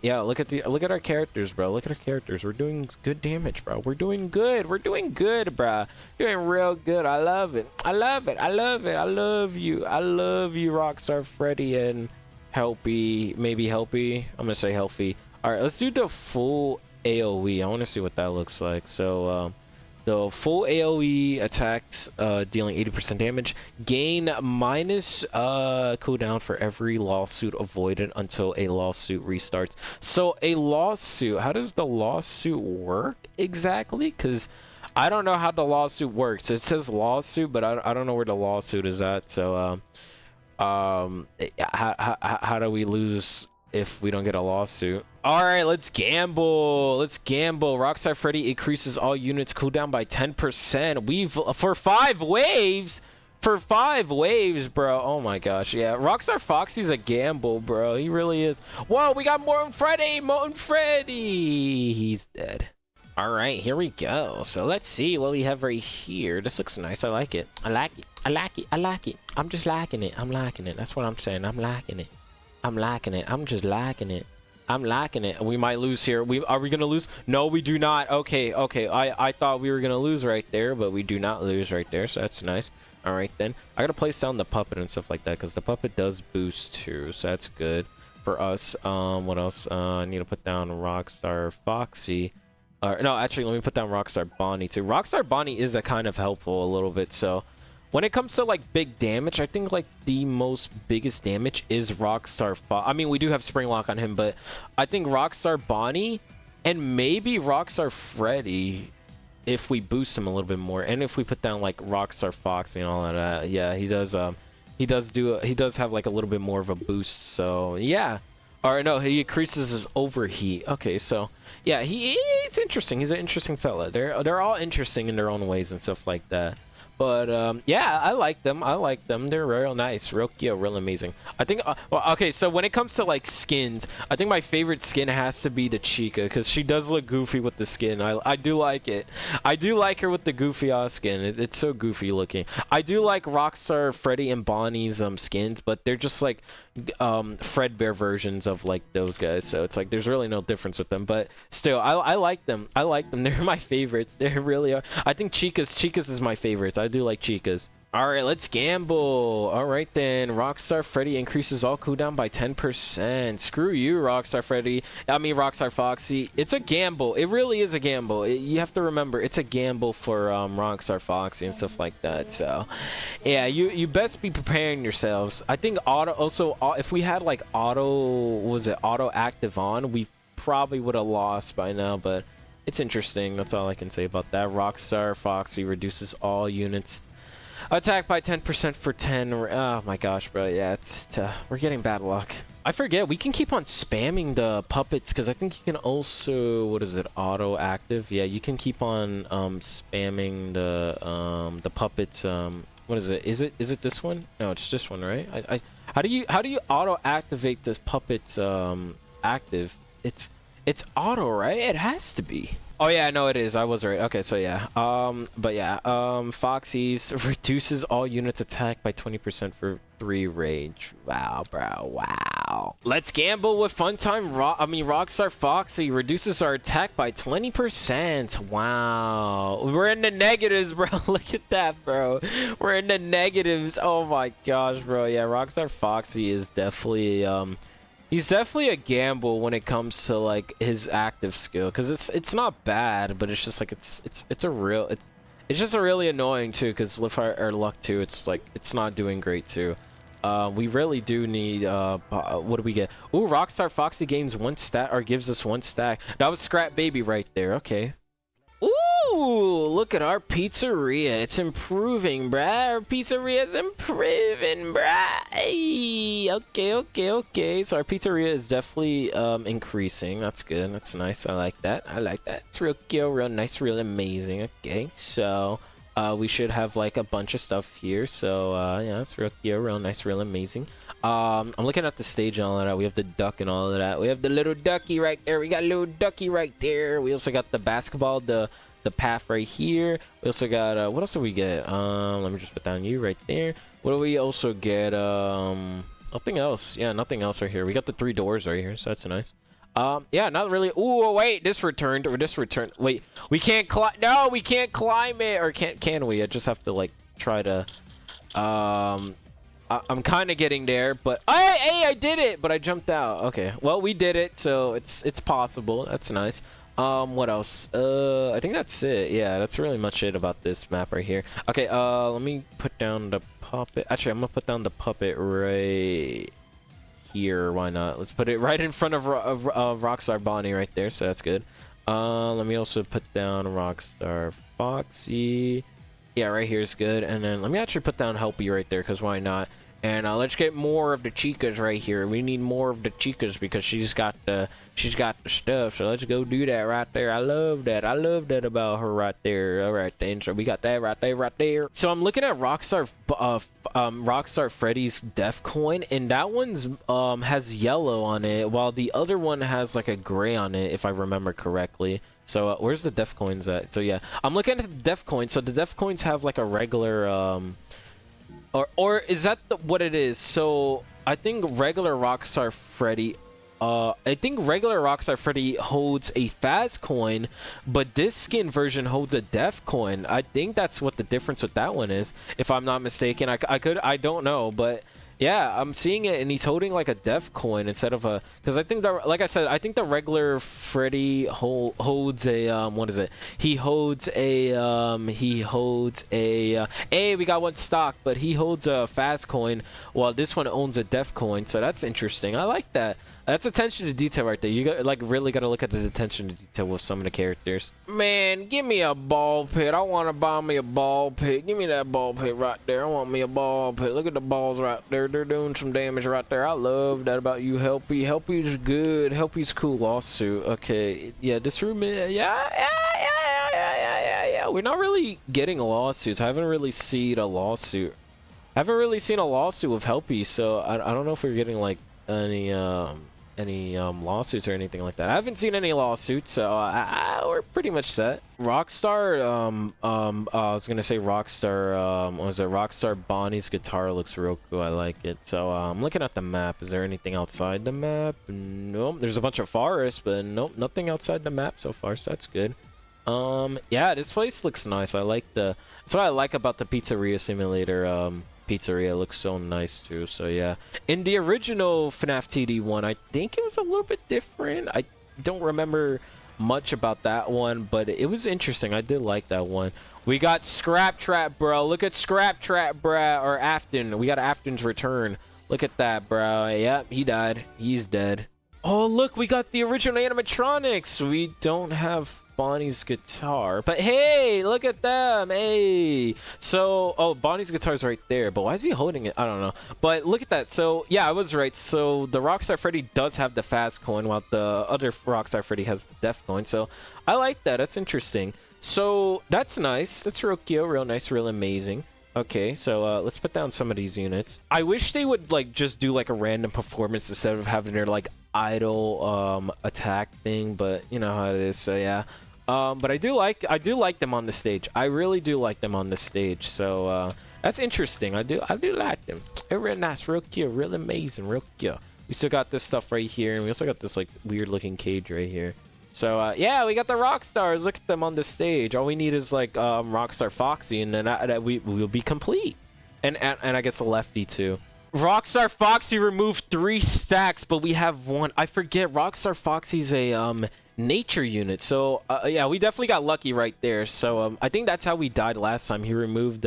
Yeah, look at our characters, bro. Look at our characters. We're doing good damage, bro. We're doing good. We're doing good, bro. Doing real good. I love it. I love it. I love it. I love you. I love you, Rockstar Freddy and Helpy. Maybe Helpy. I'm gonna say Healthy. All right, let's do the full AOE. I want to see what that looks like. So, the full AOE attacks, dealing 80% damage. Gain minus cooldown for every lawsuit avoided until a lawsuit restarts. So a lawsuit, how does the lawsuit work exactly? Because I don't know how the lawsuit works. It says lawsuit, but I don't know where the lawsuit is at. So how do we lose if we don't get a lawsuit? All right, let's gamble. Let's gamble. Rockstar Freddy increases all units cooldown by 10%. We've for 5 waves. For 5 waves, bro. Oh my gosh. Yeah, Rockstar Foxy's a gamble, bro. He really is. Whoa, we got Molten Freddy. Molten Freddy. He's dead. All right, here we go. So let's see what we have right here. This looks nice. I like it. I like it. I like it. I like it. I'm just liking it. I'm liking it. That's what I'm saying. I'm liking it. I'm liking it. I'm just liking it. I'm liking it. We might lose here. Are we gonna lose? No, we do not. Okay. I thought we were gonna lose right there, but we do not lose right there. So that's nice. All right then. I gotta place down the puppet and stuff like that because the puppet does boost too. So that's good for us. What else? I need to put down Rockstar Foxy. No, actually, let me put down Rockstar Bonnie too. Rockstar Bonnie is a kind of helpful a little bit. So when it comes to like big damage, I think like the most biggest damage is Rockstar I mean, we do have Spring Lock on him, but I think Rockstar Bonnie and maybe Rockstar Freddy if we boost him a little bit more, and if we put down like Rockstar Fox and all of that. Yeah, he does have like a little bit more of a boost. So yeah. Or no, he increases his overheat. Okay, so yeah, it's interesting. He's an interesting fella. They're all interesting in their own ways and stuff like that. But yeah, I like them. I like them. They're real nice, real cute, real amazing. I think. Well, okay. So when it comes to like skins, I think my favorite skin has to be the Chica because she does look goofy with the skin. I do like it. I do like her with the goofy skin. It's so goofy looking. I do like Rockstar, Freddy, and Bonnie's skins, but they're just like Fredbear versions of like those guys. So it's like there's really no difference with them. But still, I like them. I like them. They're my favorites. They really are. I think Chica's is my favorites. I do like Chica's. Alright, let's gamble. Alright then, Rockstar Freddy increases all cooldown by 10%. Screw you, Rockstar Freddy. I mean, Rockstar Foxy. It's a gamble. It really is a gamble. You have to remember, it's a gamble for Rockstar Foxy and stuff like that. So, yeah, you best be preparing yourselves. I think if we had like auto active on, we probably would have lost by now, but it's interesting. That's all I can say about that. Rockstar Foxy reduces all units attack by 10% for 10. Oh my gosh, bro. Yeah, we're getting bad luck. I forget, we can keep on spamming the puppets because I think you can also, what is it, auto active? Yeah, you can keep on spamming the puppets. What is it? Is it this one? No, it's this one, right? How do you auto activate this puppets active? It's auto, right? It has to be. Oh yeah, no, it is. I was right. Okay, so yeah. But yeah, Foxy's reduces all units attack by 20% for 3 rage. Wow, bro. Wow. Let's gamble with Funtime. Rockstar Foxy reduces our attack by 20%. Wow. We're in the negatives, bro. Look at that, bro. We're in the negatives. Oh my gosh, bro. Yeah, Rockstar Foxy is definitely he's definitely a gamble when it comes to like his active skill, because it's not bad, but it's just like it's just a really annoying too, because luck too, it's like it's not doing great too. We really do need what do we get? Ooh, Rockstar Foxy gains 1 stat, or gives us 1 stack. That was Scrap Baby right there. Okay. Ooh, look at our pizzeria. It's improving, bruh. Our pizzeria's improving, bruh. Okay. So our pizzeria is definitely increasing. That's good. That's nice. I like that. It's real cute, real nice, real amazing. Okay, so we should have like a bunch of stuff here. So yeah, it's real cute, real nice, real amazing. I'm looking at the stage and all of that. We have the duck and all of that. We have the little ducky right there. We got a little ducky right there. We also got the basketball, the path right here. We also got what else do we get? Let me just put down you right there. What do we also get? Nothing else. Yeah, nothing else right here. We got the 3 doors right here, so that's nice. Yeah, not really. Ooh, wait, this returned. Wait, we can't climb. No, we can't climb it. Or can we? I just have to like try to I'm kind of getting there, but hey, I did it, but I jumped out. Okay, well, we did it, so it's possible. That's nice. What else? I think that's it. Yeah, that's really much it about this map right here. Okay, let me put down the puppet. Actually, I'm gonna put down the puppet right here. Why not? Let's put it right in front of Rockstar Bonnie right there, so that's good. Let me also put down Rockstar Foxy. Yeah, right here is good. And then let me actually put down Helpy right there, because why not? And let's get more of the Chicas right here. We need more of the Chicas because she's got the stuff. So let's go do that right there. I love that. I love that about her right there. All right then. So we got that right there. So I'm looking at Rockstar Freddy's Death Coin, and that one's has yellow on it, while the other one has like a gray on it, if I remember correctly. So where's the Death Coins at? So yeah, I'm looking at the Death Coins. So the Death Coins have like a regular or is that what it is? So I think regular Rockstar Freddy holds a fast coin, but this skin version holds a death coin. I think that's what the difference with that one is, if I'm not mistaken. I don't know, but yeah, I'm seeing it, and he's holding like a death coin instead of a, because I think like I said, I think the regular Freddy holds a what is it? He holds a hey, we got one stock, but he holds a fast coin, while this one owns a death coin. So that's interesting. I like that. That's attention to detail right there. You got like really got to look at the attention to detail with some of the characters. Man, give me a ball pit. I want to buy me a ball pit. Give me that ball pit right there. I want me a ball pit. Look at the balls right there. They're doing some damage right there. I love that about you, Helpy. Helpy's good. Helpy's cool. Lawsuit. Okay. Yeah, this room. Yeah. we're not really getting lawsuits. I haven't really seen a lawsuit. I haven't really seen a lawsuit with Helpy, so I don't know if we're getting like any lawsuits or anything like that. I haven't seen any lawsuits, so we're pretty much set. Rockstar, I was gonna say Rockstar, what was it? Rockstar Bonnie's guitar looks real cool. I like it. So I'm looking at the map. Is there anything outside the map? Nope. There's a bunch of forests, but nope, nothing outside the map so far. So that's good. Yeah, this place looks nice. I like that's what I like about the Pizzeria Simulator. Pizzeria looks so nice too. So yeah, in the original FNAF TD one, I think it was a little bit different. I don't remember much about that one, but it was interesting. I did like that one. We got Scrap Trap, bro. Look at Scrap Trap, bro. Or Afton. We got Afton's return. Look at that, bro. Yep, he died. He's dead. Oh, look, we got the original animatronics. We don't have Bonnie's guitar, but hey, look at them. Hey, so Bonnie's guitar is right there, but why is he holding it? I don't know, but look at that. So yeah, I was right. So the Rockstar Freddy does have the fast coin, while the other Rockstar Freddy has the death coin. So I like that. That's interesting. So that's nice. That's real cute, real nice, real amazing. Okay, so let's put down some of these units. I wish they would like just do like a random performance instead of having their like idle attack thing, but you know how it is. So yeah. But I do like them on the stage. I really do like them on the stage. So that's interesting. I do like them. They're real nice, real cute, real amazing, real cute. We still got this stuff right here, and we also got this like weird looking cage right here. So yeah, we got the Rockstars. Look at them on the stage. All we need is like Rockstar Foxy, and then we'll be complete. And I guess a Lefty too. Rockstar Foxy removed 3 stacks, but we have 1. I forget Rockstar Foxy's a nature unit. So yeah, we definitely got lucky right there. So I think that's how we died last time. He removed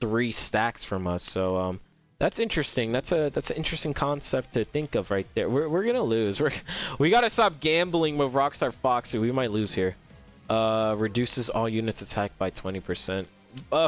3 stacks from us. So that's interesting. That's an interesting concept to think of right there. We're gonna lose. We gotta stop gambling with Rockstar Foxy. We might lose here. Reduces all units attack by 20%.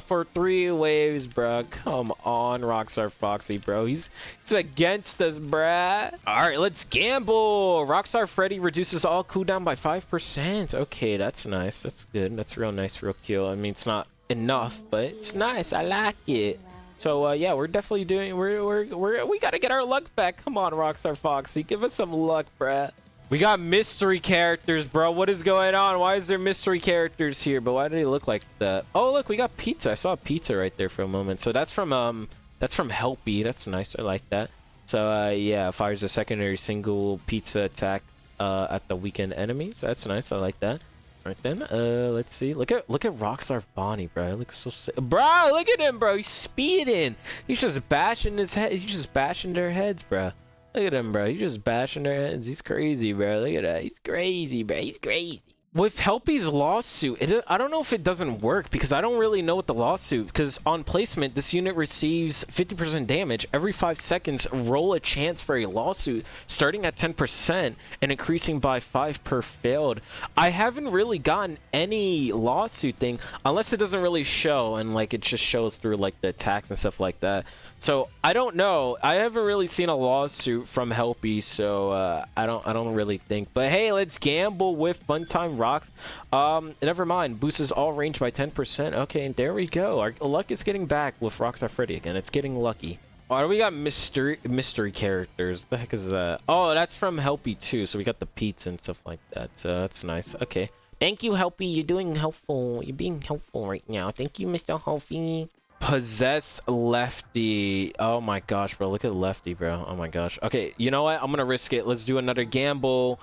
For 3 waves, bruh. Come on, Rockstar Foxy, bro. He's against us, bruh. Alright, let's gamble. Rockstar Freddy reduces all cooldown by 5%. Okay, that's nice. That's good. That's real nice, real cute. I mean, it's not enough, but it's nice. I like it. So yeah, we're definitely doing. We gotta get our luck back. Come on, Rockstar Foxy, give us some luck, bruh. We got mystery characters, bro. What is going on? Why is there mystery characters here? But why do they look like that? Oh, look, we got pizza. I saw pizza right there for a moment. So that's from Helpy. That's nice. I like that. So yeah, fires a secondary single pizza attack at the weakened enemy. So that's nice. I like that. Right then, let's see. Look at Rockstar Bonnie, bro. It looks so sick. Bro, look at him, bro. He's speeding. He's just bashing his head. He's just bashing their heads, bro. Look at him, bro. He's just bashing their heads. He's crazy, bro. Look at that. He's crazy, bro. He's crazy. With Helpy's lawsuit, I don't know if it doesn't work because I don't really know what the lawsuit. Because on placement, this unit receives 50% damage every 5 seconds. Roll a chance for a lawsuit, starting at 10% and increasing by 5 per failed. I haven't really gotten any lawsuit thing unless it doesn't really show and like it just shows through like the attacks and stuff like that. So I don't know. I haven't really seen a lawsuit from Helpy, so I don't really think. But hey, let's gamble with Funtime Rocks. Never mind. Boosts all range by 10%. Okay, and there we go. Our luck is getting back with Rockstar Freddy again. It's getting lucky. Oh, we got mystery characters. The heck is that? Oh, that's from Helpy too. So we got the pizza and stuff like that. So that's nice. Okay. Thank you, Helpy. You're doing helpful. You're being helpful right now. Thank you, Mr. Helpy. Possessed Lefty. Oh my gosh, bro. Look at Lefty, bro. Oh my gosh. Okay, you know what? I'm gonna risk it. Let's do another gamble.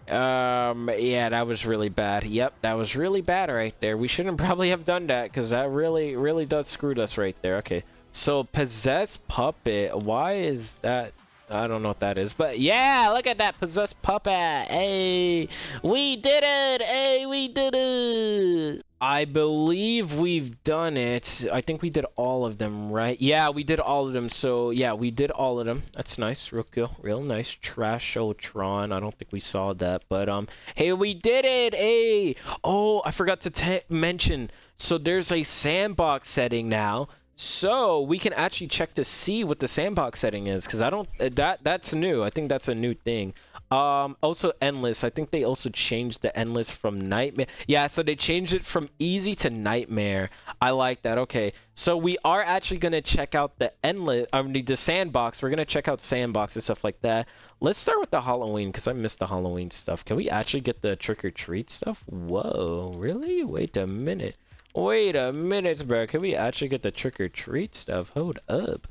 Yeah, that was really bad. Yep, that was really bad right there. We shouldn't probably have done that because that really does screwed us right there. Okay, so Possessed Puppet. Why is that? I don't know what that is, but yeah, look at that Possessed Puppet. Hey, we did it. Hey, we did it. I believe we've done it. I think we did all of them, right? Yeah, we did all of them. So yeah, we did all of them. That's nice. Real cool. Real nice. Trashotron. I don't think we saw that, but hey, we did it. Hey. Oh, I forgot to mention. So there's a sandbox setting now. So we can actually check to see what the sandbox setting is, because I don't that's new. I think that's a new thing. Also endless. I think they also changed the endless from nightmare. Yeah, so they changed it from easy to nightmare. I like that. Okay, so we are actually gonna check out the endless. I mean, the sandbox. We're gonna check out sandbox and stuff like that. Let's start with the Halloween because I missed the Halloween stuff. Can we actually get the trick or treat stuff? Whoa, really? Wait a minute. Wait a minute, bro. Can we actually get the trick or treat stuff? Hold up.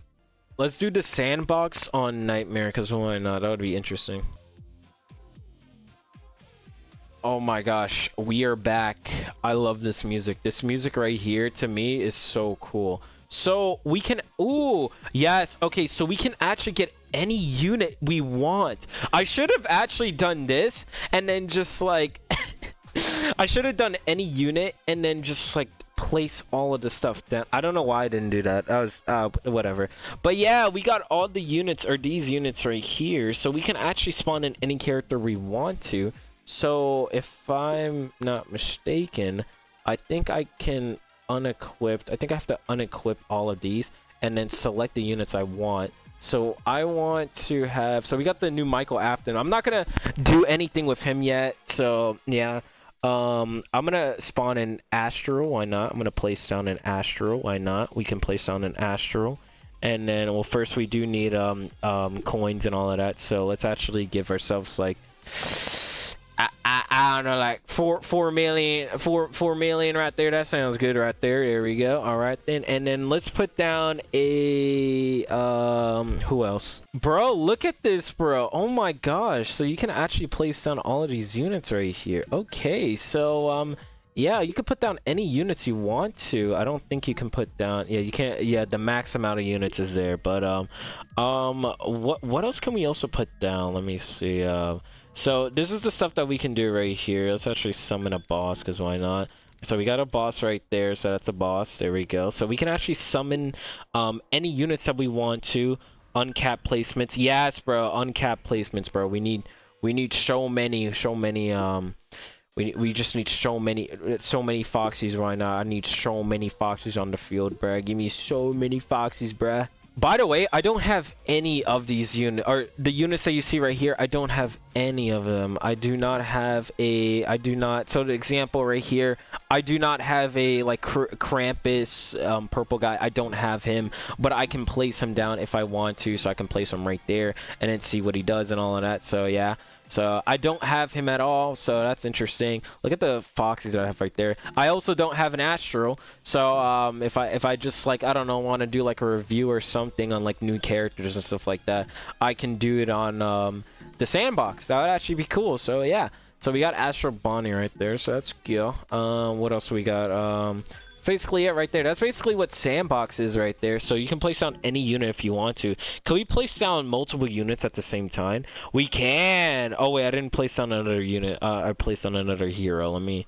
Let's do the sandbox on nightmare because why not? That would be interesting. Oh my gosh, we are back. I love this music. This music right here to me is so cool. So we can, ooh, yes. Okay, so we can actually get any unit we want. I should have actually done this and then just like, I should have done any unit and then just like place all of the stuff down. I don't know why I didn't do that. I was whatever. But yeah, we got all the units or these units right here, so we can actually spawn in any character we want to. So if I'm not mistaken, I think I can unequip. I think I have to unequip all of these and then select the units I want. So I want to have, so we got the new Michael Afton. I'm not gonna do anything with him yet, so yeah. I'm gonna spawn in Astral, why not? I'm gonna place down an Astral, why not? We can place down an Astral. And then, well, first we do need coins and all of that, so let's actually give ourselves like I don't know, like 4 million right there. That sounds good right there. There we go. All right then, and then let's put down a who else, bro? Look at this, bro. Oh my gosh, so you can actually place down all of these units right here. Okay, so yeah, you can put down any units you want to. I don't think you can put down, yeah, you can't, yeah, the max amount of units is there, but what else can we also put down? Let me see. So this is the stuff that we can do right here. Let's actually summon a boss, because why not? So we got a boss right there, so that's a boss. There we go. So we can actually summon any units that we want to. Uncapped placements. Yes, bro. Uncapped placements, bro. We need so many we just need so many foxies right now. I need so many foxies on the field, bro. Give me so many foxies, bruh. By the way, I don't have any of these units, or the units that you see right here. I don't have any of them. I do not have a, so the example right here, I do not have a, like, Krampus, purple guy. I don't have him, but I can place him down if I want to, so I can place him right there, and then see what he does and all of that, so yeah. So I don't have him at all, so that's interesting. Look at the foxies that I have right there. I also don't have an Astral, so if I just, like, I don't know, want to do like a review or something on like new characters and stuff like that, I can do it on the sandbox. That would actually be cool. So yeah, so we got Astral Bonnie right there, so that's cool. What else we got? Basically it right there. That's basically what sandbox is right there. So you can place down any unit if you want to. Can we place down multiple units at the same time? We can. Oh wait, I didn't place down another unit. I placed on another hero. Let me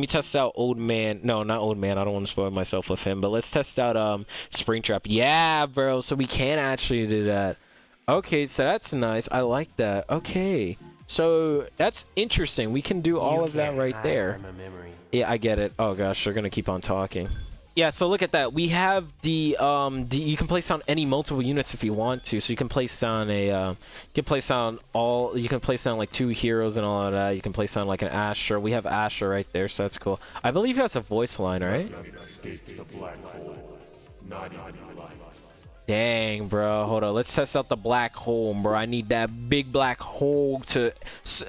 test out Old Man. No, not Old Man. I don't want to spoil myself with him, but let's test out Springtrap. Yeah, bro. So we can actually do that. Okay, so that's nice. I like that. Okay, so that's interesting. We can do all of that right there. Yeah, I get it. Oh gosh, they're gonna keep on talking. Yeah, so look at that. We have the you can place down any multiple units if you want to. So you can place down a you can place down like 2 heroes and all of that. You can place down like an Asher. We have Asher right there, so that's cool. I believe he has a voice line, right? Dang, bro. Hold on. Let's test out the black hole, bro. I need that big black hole to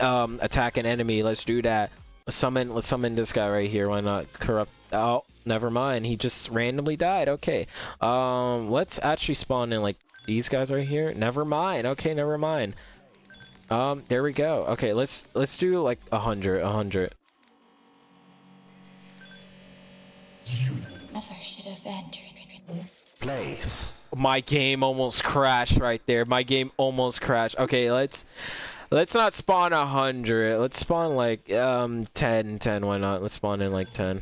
attack an enemy. Let's do that. Let's summon this guy right here. Why not? Corrupt. Oh, never mind. He just randomly died. Okay. Let's actually spawn in like these guys right here. Never mind. Okay, never mind. There we go. Okay, let's do like 100. You never should have entered this place. My game almost crashed right there. My game almost crashed. Okay, let's not spawn 100. Let's spawn like 10. Why not? Let's spawn in like 10.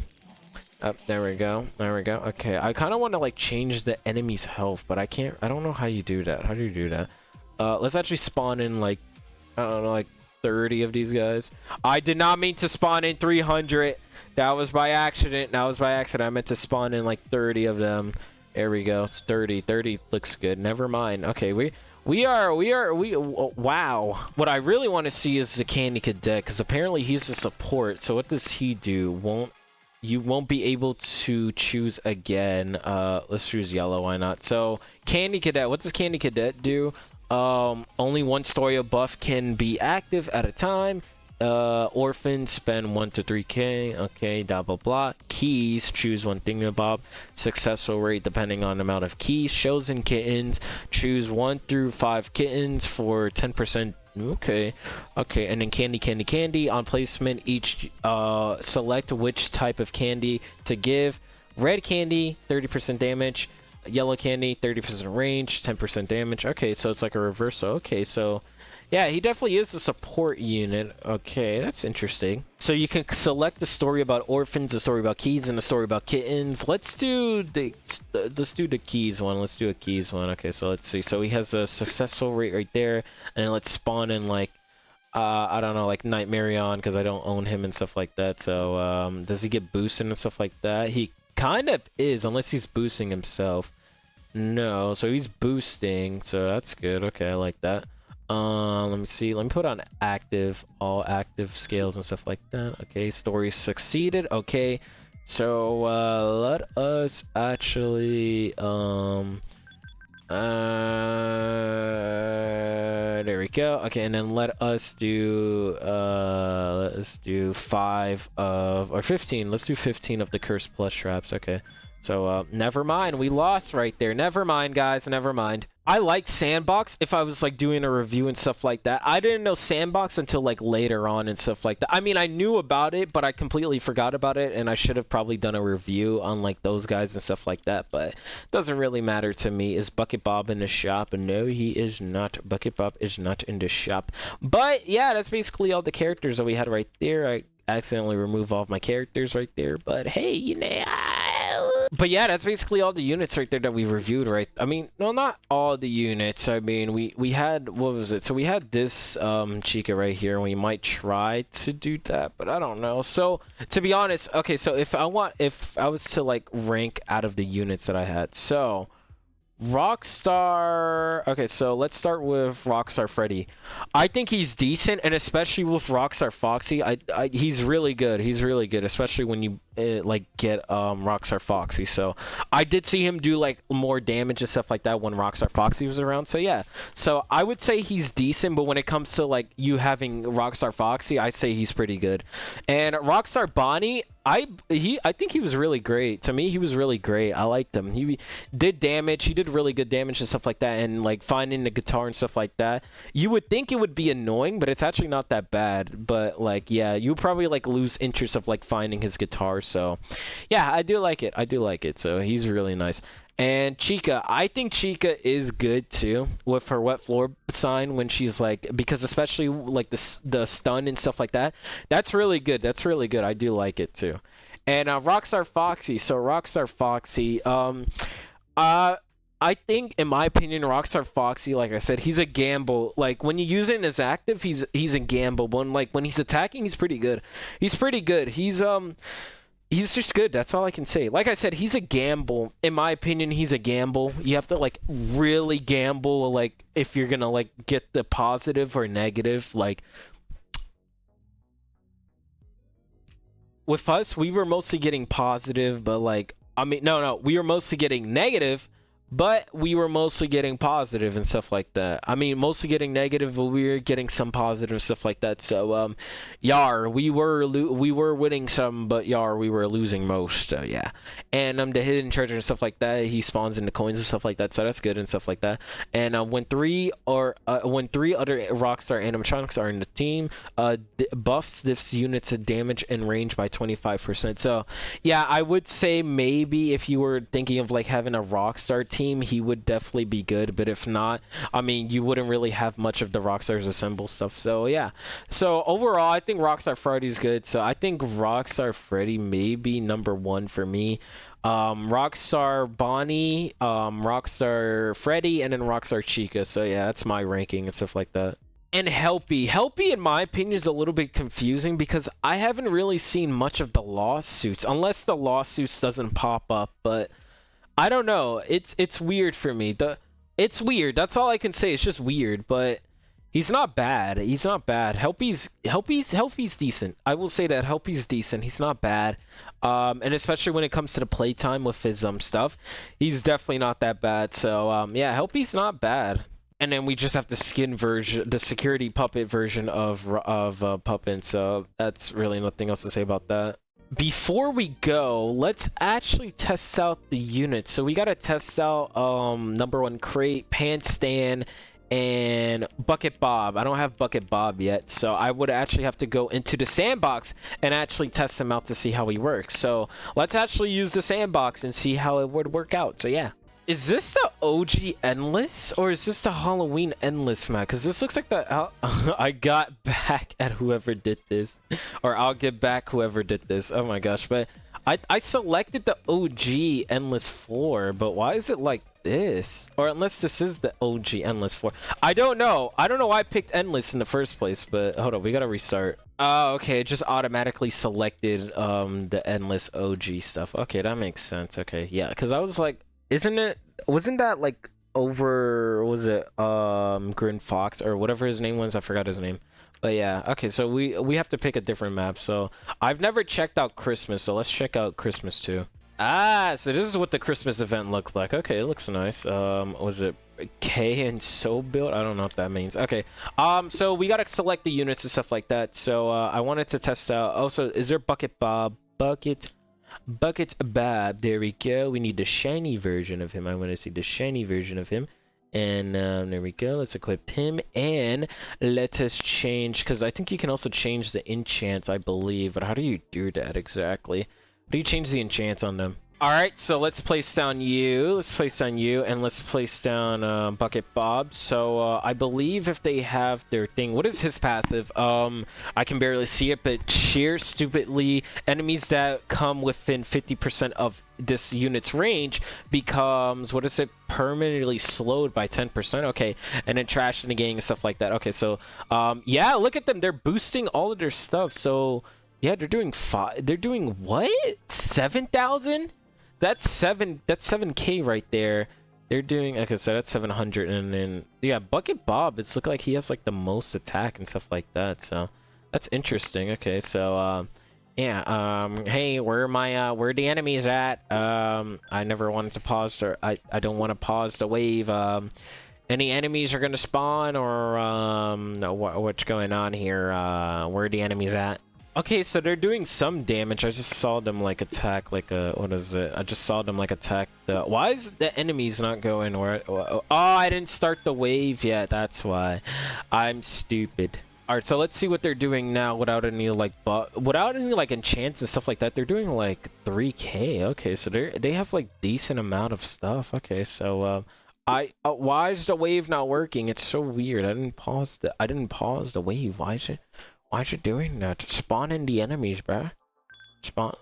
There we go. Okay, I kind of want to like change the enemy's health, but I can't. I don't know how you do that. How do you do that? Let's actually spawn in like, I don't know, like 30 of these guys. I did not mean to spawn in 300. That was by accident. I meant to spawn in like 30 of them. There we go. It's 30. 30 looks good. Never mind. Okay, we're Wow. What I really want to see is the Candy Cadet, because apparently he's a support. So what does he do? You won't be able to choose again. Let's choose yellow, why not? So Candy Cadet, what does Candy Cadet do? Only one story of buff can be active at a time. Orphans spend 1 to 3k. Okay, blah blah blah. Keys, choose one thingamabob. Successful rate depending on amount of keys. Chosen kittens, choose 1 through 5 kittens for 10%. Okay, and then candy on placement. Each select which type of candy to give. Red candy, 30% damage. Yellow candy, 30% range, 10% damage. Okay, so it's like a reversal. Okay, so yeah, he definitely is a support unit. Okay, that's interesting. So you can select a story about orphans, a story about keys, and a story about kittens. Let's do the keys one. Let's do a keys one. Okay, so let's see. So he has a successful rate right there, and then let's spawn in like I don't know, like Nightmarion, because I don't own him and stuff like that. So does he get boosted and stuff like that? He kind of is, unless he's boosting himself. No, so he's boosting, so that's good. Okay, I like that. Let me see. Let me put on active, all active scales and stuff like that. Okay, story succeeded. Okay, so let us actually there we go. Okay, and then let us do 5 of, or 15. Let's do 15 of the cursed plush traps. Okay. So, never mind. We lost right there. Never mind, guys. Never mind. I like Sandbox if I was, like, doing a review and stuff like that. I didn't know Sandbox until, like, later on and stuff like that. I mean, I knew about it, but I completely forgot about it, and I should have probably done a review on, like, those guys and stuff like that, but it doesn't really matter to me. Is Bucket Bob in the shop? No, he is not. Bucket Bob is not in the shop. But, yeah, that's basically all the characters that we had right there. I accidentally removed all of my characters right there, but hey, you know... But yeah, that's basically all the units right there that we reviewed, right? I mean, no, not all the units. I mean, we had, what was it? So we had this Chica right here, and we might try to do that, but I don't know. So, to be honest, okay, so if I was to, like, rank out of the units that I had, so... Rockstar... Okay, so let's start with Rockstar Freddy. I think he's decent, and especially with Rockstar Foxy, he's really good. He's really good, especially when you like get Rockstar Foxy. So I did see him do like more damage and stuff like that when Rockstar Foxy was around. So yeah, so I would say he's decent, but when it comes to like you having Rockstar Foxy, I say he's pretty good. And Rockstar Bonnie, I think he was really great. To me, he was really great. I liked him. He did damage. He did really good damage and stuff like that. And like finding the guitar and stuff like that, you would think it would be annoying, but it's actually not that bad. But like, yeah, you probably like lose interest of like finding his guitar. So yeah, I do like it. I do like it. So he's really nice. And Chica, I think Chica is good too with her wet floor sign when she's like, because especially like the stun and stuff like that. That's really good. That's really good. I do like it too. And Rockstar Foxy. So Rockstar Foxy, I think in my opinion, Rockstar Foxy, like I said, he's a gamble. Like when you use it as active, he's a gamble. When he's attacking, he's pretty good. He's pretty good. He's just good. That's all I can say. Like I said, he's a gamble. In my opinion, he's a gamble. You have to like really gamble, like if you're gonna like get the positive or negative. Like with us, we were mostly getting positive, but like I mean, no, we were mostly getting negative. But we were mostly getting positive and stuff like that. I mean, mostly getting negative, but we were getting some positive stuff like that. So, yar, we were winning some, but yar, we were losing most. Yeah. And the hidden treasure and stuff like that, he spawns into coins and stuff like that. So that's good and stuff like that. And when three other Rockstar animatronics are in the team, buffs this unit's damage and range by 25%. So yeah, I would say maybe if you were thinking of like having a Rockstar team, he would definitely be good, but if not, I mean, you wouldn't really have much of the Rockstars assemble stuff. So yeah, so overall I think Rockstar Freddy's good. So I think Rockstar Freddy may be number 1 for me. Rockstar Bonnie, Rockstar Freddy, and then Rockstar Chica. So yeah, that's my ranking and stuff like that. And Helpy in my opinion is a little bit confusing because I haven't really seen much of the lawsuits unless the lawsuits doesn't pop up, but I don't know. It's weird for me. It's weird. That's all I can say. It's just weird, but he's not bad. He's not bad. Helpy's decent. I will say that Helpy's decent. He's not bad. And especially when it comes to the playtime with his stuff, he's definitely not that bad. So yeah, Helpy's not bad. And then we just have the skin version, the security puppet version of Puppet. So that's really nothing else to say about that. Before we go, let's actually test out the units. So we gotta test out number one crate, pan stand, and Bucket Bob. I don't have Bucket Bob yet, so I would actually have to go into the sandbox and actually test him out to see how he works. So let's actually use the sandbox and see how it would work out. So yeah. Is this the OG Endless, or is this the Halloween Endless map? Because this looks like the... I got back at whoever did this. Or I'll get back whoever did this. Oh my gosh. But I selected the OG Endless floor, but why is it like this? Or unless this is the OG Endless floor. I don't know. I don't know why I picked Endless in the first place, but hold on. We gotta restart. Oh, okay. It just automatically selected the Endless OG stuff. Okay, that makes sense. Okay, yeah. Because I was like... wasn't that like was it Grin Fox or whatever his name was? I forgot his name. But yeah, okay, so we have to pick a different map. So I've never checked out Christmas, so let's check out Christmas too. Ah, so this is what the Christmas event looked like. Okay, it looks nice. Was it K and so built? I don't know what that means. Okay. So we gotta select the units and stuff like that. So I wanted to test out. Also, is there Bucket Bob? Bucket Bob, there we go. We need the shiny version of him. I want to see the shiny version of him. And there we go. Let's equip him. And let us change, because I think you can also change the enchants, I believe. But how do you do that exactly? How do you change the enchants on them? Alright, so let's place down you. Let's place down you. And let's place down Bucket Bob. So I believe if they have their thing... What is his passive? I can barely see it, but sheer stupidly enemies that come within 50% of this unit's range becomes... What is it? Permanently slowed by 10%. Okay, and then trash in the gang and stuff like that. Okay, so yeah, look at them. They're boosting all of their stuff. So yeah, they're doing They're doing what? 7,000? That's 7K right there. They're doing, okay, so that's 700, and then yeah, Bucket Bob, it's looking like he has like the most attack and stuff like that. So that's interesting. Okay, so yeah, hey, where the enemies at? I never wanted to pause, or I don't want to pause the wave. Any enemies are gonna spawn, or what's going on here? Where are the enemies at? Okay, so they're doing some damage. I just saw them like attack like a, what is it? I just saw them like attack the, why is the enemies not going where, oh, I didn't start the wave yet. That's why. I'm stupid. Alright, so let's see what they're doing now without any like enchants and stuff like that. They're doing like 3K. Okay, so they have like decent amount of stuff. Okay, so why is the wave not working? It's so weird. I didn't pause the wave. Why is it doing that? Spawn in the enemies, bruh.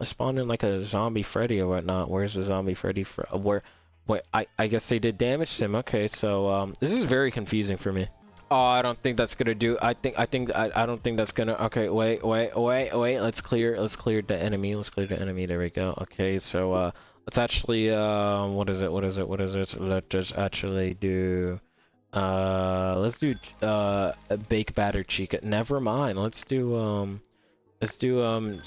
Spawn in like a zombie Freddy or whatnot. Where's the zombie Freddy? Where I guess they did damage to him. Okay, so this is very confusing for me. Oh, I don't think that's gonna do. I don't think that's gonna. Okay, wait. Let's clear the enemy. Let's clear the enemy. There we go. Okay, so let's actually what is it? Let's just actually do. Let's do bake batter chica. Never mind. Let's do Seagoon.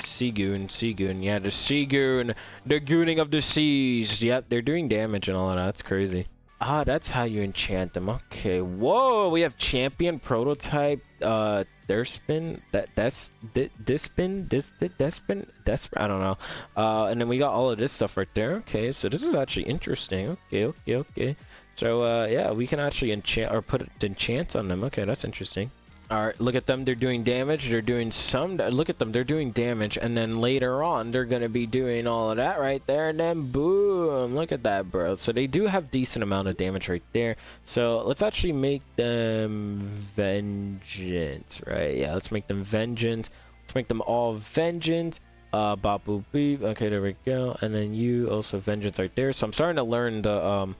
Yeah, the Seagoon, the gooning of the seas. Yep, they're doing damage and all of that. That's crazy. Ah, that's how you enchant them. Okay. Whoa, we have champion prototype. Thirspin. Despin. I don't know. And then we got all of this stuff right there. Okay, so this is actually interesting. Okay. So yeah, we can actually enchant or put enchants on them. Okay, that's interesting. All right, look at them. They're doing damage. They're doing some. Look at them. They're doing damage, and then later on, they're gonna be doing all of that right there, and then boom! Look at that, bro. So they do have decent amount of damage right there. So let's actually make them vengeance, right? Yeah, let's make them vengeance. Let's make them all vengeance. Bop boop beep. Okay, there we go. And then you also vengeance right there. So I'm starting to learn the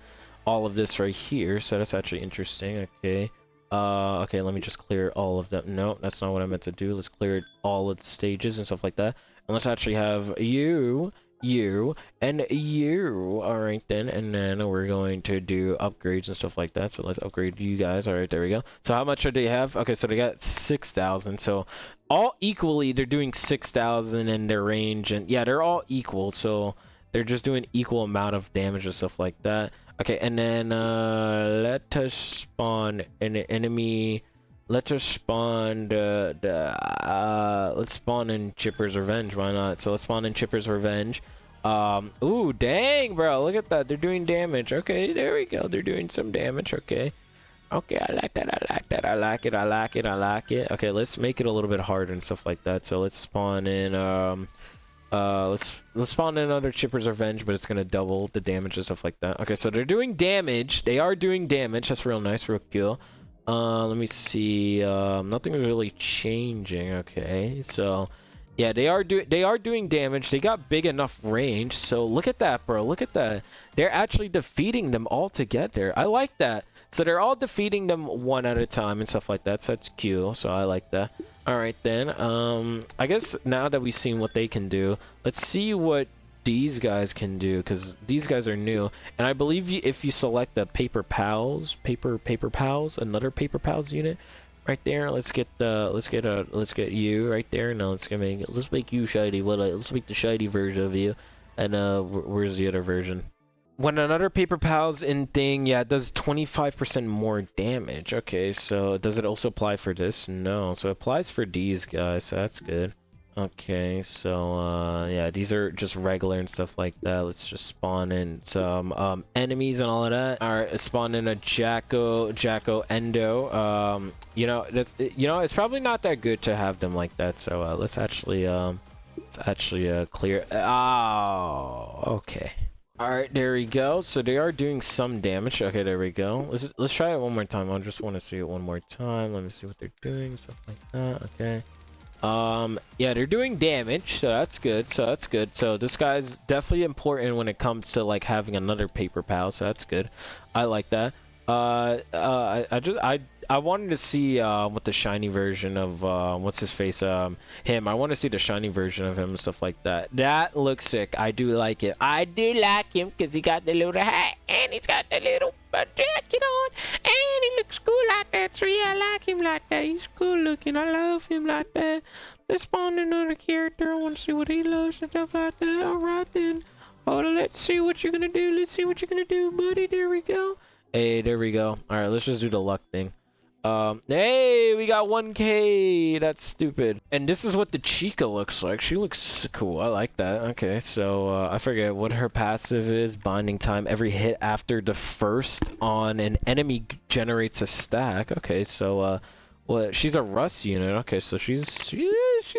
all of this right here. So that's actually interesting. Okay. Okay, let me just clear all of them. No, that's not what I meant to do. Let's clear all of the stages and stuff like that. And let's actually have you you, and you. All right then, and then we're going to do upgrades and stuff like that. So let's upgrade you guys. All right, there we go. So how much do they have? Okay, so they got 6,000. So all equally, they're doing 6,000 in their range, and yeah, they're all equal. So they're just doing equal amount of damage and stuff like that. Okay, and then let us spawn an enemy. Let us spawn let's spawn in Chipper's Revenge. Why not? So let's spawn in Chipper's Revenge. Ooh, dang, bro, look at that. They're doing damage. Okay, there we go. They're doing some damage. Okay. Okay, I like that. I like that. I like it. I like it. I like it. Okay, let's make it a little bit harder and stuff like that. So let's spawn in let's spawn in another Chipper's Revenge, but it's gonna double the damage and stuff like that. Okay, so they're doing damage. They are doing damage. That's real nice, real cool. Let me see. Nothing is really changing. Okay, so yeah, they are doing damage. They got big enough range. So look at that, bro. Look at that. They're actually defeating them all together. I like that. So they're all defeating them one at a time and stuff like that. So that's cool. So I like that. All right then. I guess now that we've seen what they can do, let's see what these guys can do, because these guys are new. And I believe if you select the paper pals, another paper pals unit right there, let's get you right there. Now let's make you shiny. Let's make the shiny version of you. And where's the other version? When another paper pals in thing, yeah, it does 25% more damage. Okay, so does it also apply for this? No, so it applies for these guys, so that's good. Okay, so yeah, these are just regular and stuff like that. Let's just spawn in some enemies and all of that. Alright, spawn in a Jacko Endo. It's probably not that good to have them like that. So let's actually clear. Oh, okay. Alright, there we go. So they are doing some damage. Okay, there we go. Let's try it one more time. I just want to see it one more time. Let me see what they're doing, stuff like that. Okay. Yeah, they're doing damage, so that's good. So this guy's definitely important when it comes to like having another paper pal, so that's good. I like that. I wanted to see what the shiny version of what's his face him. I want to see the shiny version of him and stuff like that. That looks sick. I do like it. I do like him because he got the little hat and he's got the little jacket on and he looks cool like that. So yeah, I like him like that. He's cool looking. I love him like that. Let's spawn another character. I want to see what he loves and stuff like that. All right then. Hold on. Let's see what you're gonna do. Let's see what you're gonna do, buddy. There we go. Hey, there we go. All right, let's just do the luck thing. Hey, we got 1K. That's stupid. And this is what the Chica looks like. She looks cool. I like that. Okay, so I forget what her passive is. Binding time. Every hit after the first on an enemy generates a stack. Okay, so well, she's a Rust unit. Okay, so she's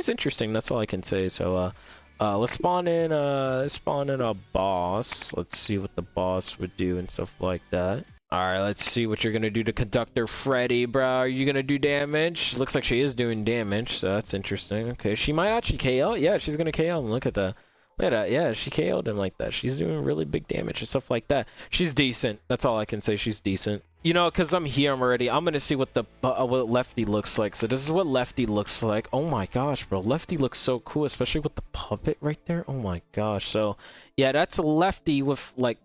interesting. That's all I can say. So let's spawn in a boss. Let's see what the boss would do and stuff like that. Alright, let's see what you're gonna do to Conductor Freddy, bro. Are you gonna do damage? Looks like she is doing damage, so that's interesting. Okay, she might actually KO. Yeah, she's gonna KO him. Look at that. Look at that. Yeah, she KO'd him like that. She's doing really big damage and stuff like that. She's decent. That's all I can say. She's decent. You know, because I'm here already, I'm gonna see what what Lefty looks like. So this is what Lefty looks like. Oh my gosh, bro. Lefty looks so cool, especially with the puppet right there. Oh my gosh. So, yeah, that's Lefty with, like,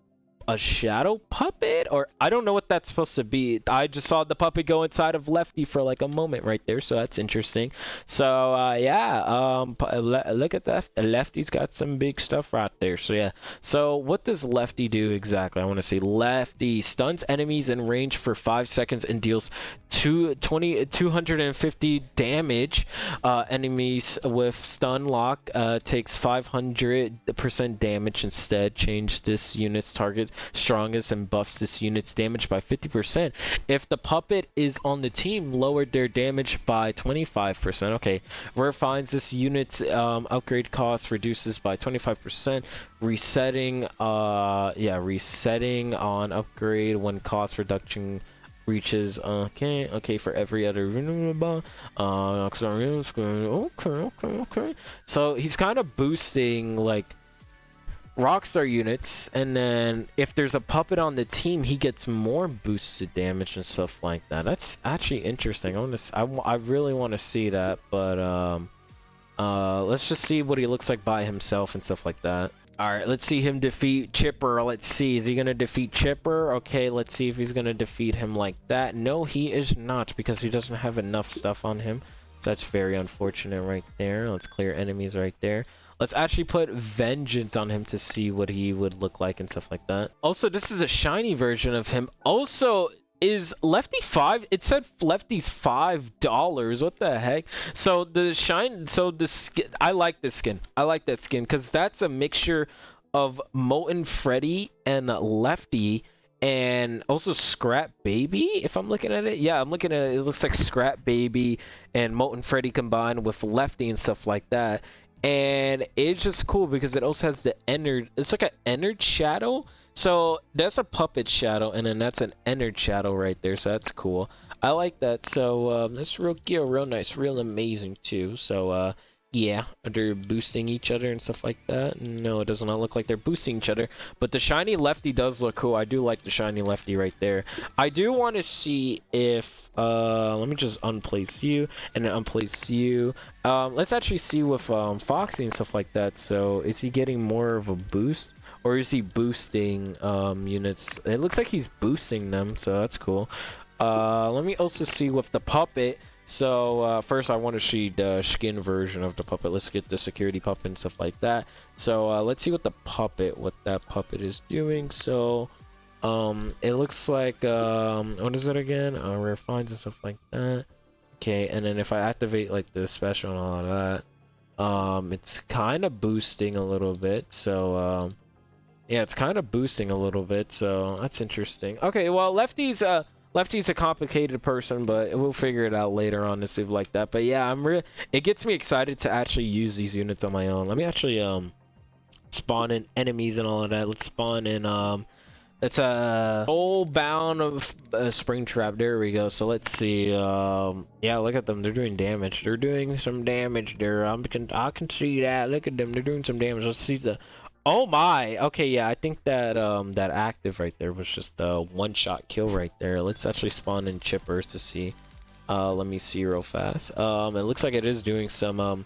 a shadow puppet, or I don't know what that's supposed to be. I just saw the puppet go inside of Lefty for like a moment right there, so that's interesting. So yeah, look at that. Lefty's got some big stuff right there. So yeah, so what does Lefty do exactly? I want to see. Lefty stuns enemies in range for 5 seconds and deals 250 damage. Enemies with stun lock takes 500% damage instead. Change this unit's target strongest and buffs this unit's damage by 50%. If the puppet is on the team, lowered their damage by 25%. Okay, refines this unit's upgrade cost, reduces by 25%. Resetting on upgrade when cost reduction reaches okay for every other okay. So he's kind of boosting like Rockstar units, and then if there's a puppet on the team, he gets more boosted damage and stuff like that. That's actually interesting. I really want to see that, but let's just see what he looks like by himself and stuff like that. Alright, let's see him defeat Chipper. Let's see, is he gonna defeat Chipper? Okay, let's see if he's gonna defeat him like that. No, he is not, because he doesn't have enough stuff on him. That's very unfortunate right there. Let's clear enemies right there. Let's actually put Vengeance on him to see what he would look like and stuff like that. Also, this is a shiny version of him. Also, is Lefty 5? It said Lefty's $5. What the heck? So the skin, I like this skin. I like that skin because that's a mixture of Molten Freddy and Lefty, and also Scrap Baby, if I'm looking at it. Yeah, I'm looking at it. It looks like Scrap Baby and Molten Freddy combined with Lefty and stuff like that. And it's just cool because it also has the Ennard. It's like an Ennard shadow. So that's a puppet shadow, and then that's an Ennard shadow right there. So that's cool. I like that. So that's real cute, real nice, real amazing too. So yeah, they're boosting each other and stuff like that. No, it does not look like they're boosting each other, but the shiny Lefty does look cool. I do like the shiny Lefty right there. I do want to see if let me just unplace you and then unplace you. Let's actually see with Foxy and stuff like that. So is he getting more of a boost, or is he boosting units? It looks like he's boosting them, so that's cool. Let me also see with the puppet. So first I want to see the skin version of the puppet. Let's get the security puppet and stuff like that. So let's see what that puppet is doing. So it looks like what is it again? Rare finds and stuff like that. Okay, and then if I activate like the special and all of that, it's kind of boosting a little bit. So yeah, it's kind of boosting a little bit. So that's interesting. Okay, well, Lefty's a complicated person, but we'll figure it out later on and stuff like that. But yeah, it gets me excited to actually use these units on my own. Let me actually spawn in enemies and all of that. Let's spawn in it's a Soulbound of Springtrap. There we go. So let's see. Yeah, look at them. They're doing damage. They're doing some damage there. I can see that. Look at them. They're doing some damage. Let's see the. Oh my! Okay, yeah, I think that that active right there was just a one-shot kill right there. Let's actually spawn in Chippers to see. Let me see real fast. It looks like it is doing some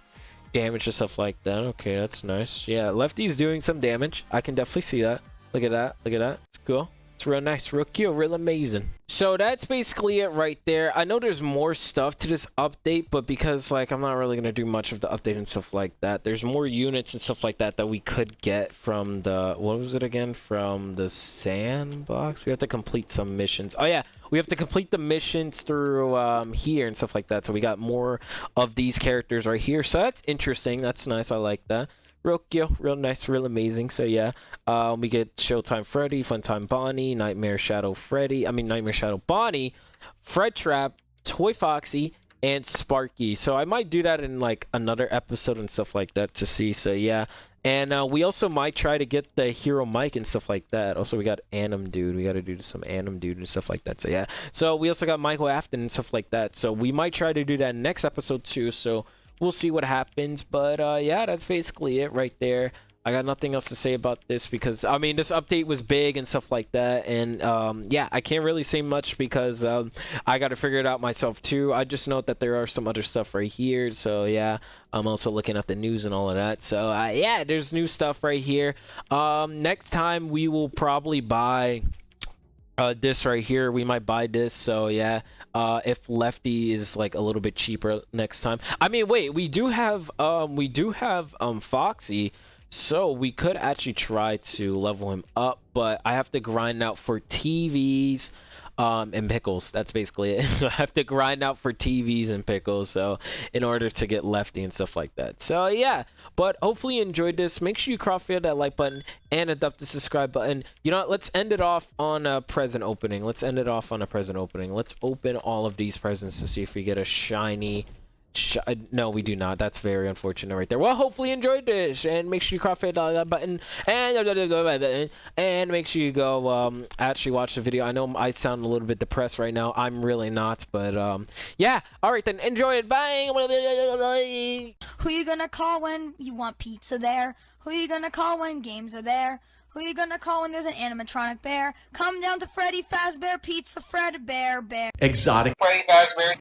damage and stuff like that. Okay, that's nice. Yeah, Lefty's doing some damage. I can definitely see that. Look at that. Look at that. It's cool. It's real nice, real cute, real amazing. So that's basically it right there. I know there's more stuff to this update, but because like I'm not really gonna do much of the update and stuff like that, there's more units and stuff like that that we could get from the, what was it again, from the sandbox. We have to complete some missions. Oh yeah, we have to complete the missions through here and stuff like that. So we got more of these characters right here. So that's interesting. That's nice. I like that. Real cute, real nice, real amazing. So yeah, we get Showtime Freddy, Funtime Bonnie, Nightmare Shadow Bonnie, Fred Trap, Toy Foxy, and Sparky. So I might do that in like another episode and stuff like that to see. So yeah, and we also might try to get the Hero Mike and stuff like that. Also, we got Anim Dude. We got to do some Anim Dude and stuff like that. So yeah, so we also got Michael Afton and stuff like that. So we might try to do that next episode too. So we'll see what happens, but yeah, that's basically it right there. I got nothing else to say about this because, I mean, this update was big and stuff like that, and yeah, I can't really say much because I got to figure it out myself too. I just know that there are some other stuff right here, so yeah, I'm also looking at the news and all of that, so yeah, there's new stuff right here. Next time we will probably buy this right here. We might buy this, so yeah, if Lefty is like a little bit cheaper next time. I mean, wait, we do have Foxy, so we could actually try to level him up, but I have to grind out for TVs and pickles. That's basically it. I have to grind out for TVs and pickles, so in order to get Lefty and stuff like that. So yeah, but hopefully you enjoyed this. Make sure you hit that like button and hit the subscribe button. You know what, let's end it off on a present opening. Let's open all of these presents to see if we get a shiny. No, we do not. That's very unfortunate right there. Well, hopefully you enjoyed this, and make sure you hit that button and make sure you go actually watch the video. I know I sound a little bit depressed right now. I'm really not, but yeah. All right then, enjoy it. Bye. Who you gonna call when you want pizza there? Who you gonna call when games are there? Who you gonna call when there's an animatronic bear? Come down to Freddy Fazbear Pizza, Fred Bear. Exotic Freddy Fazbear.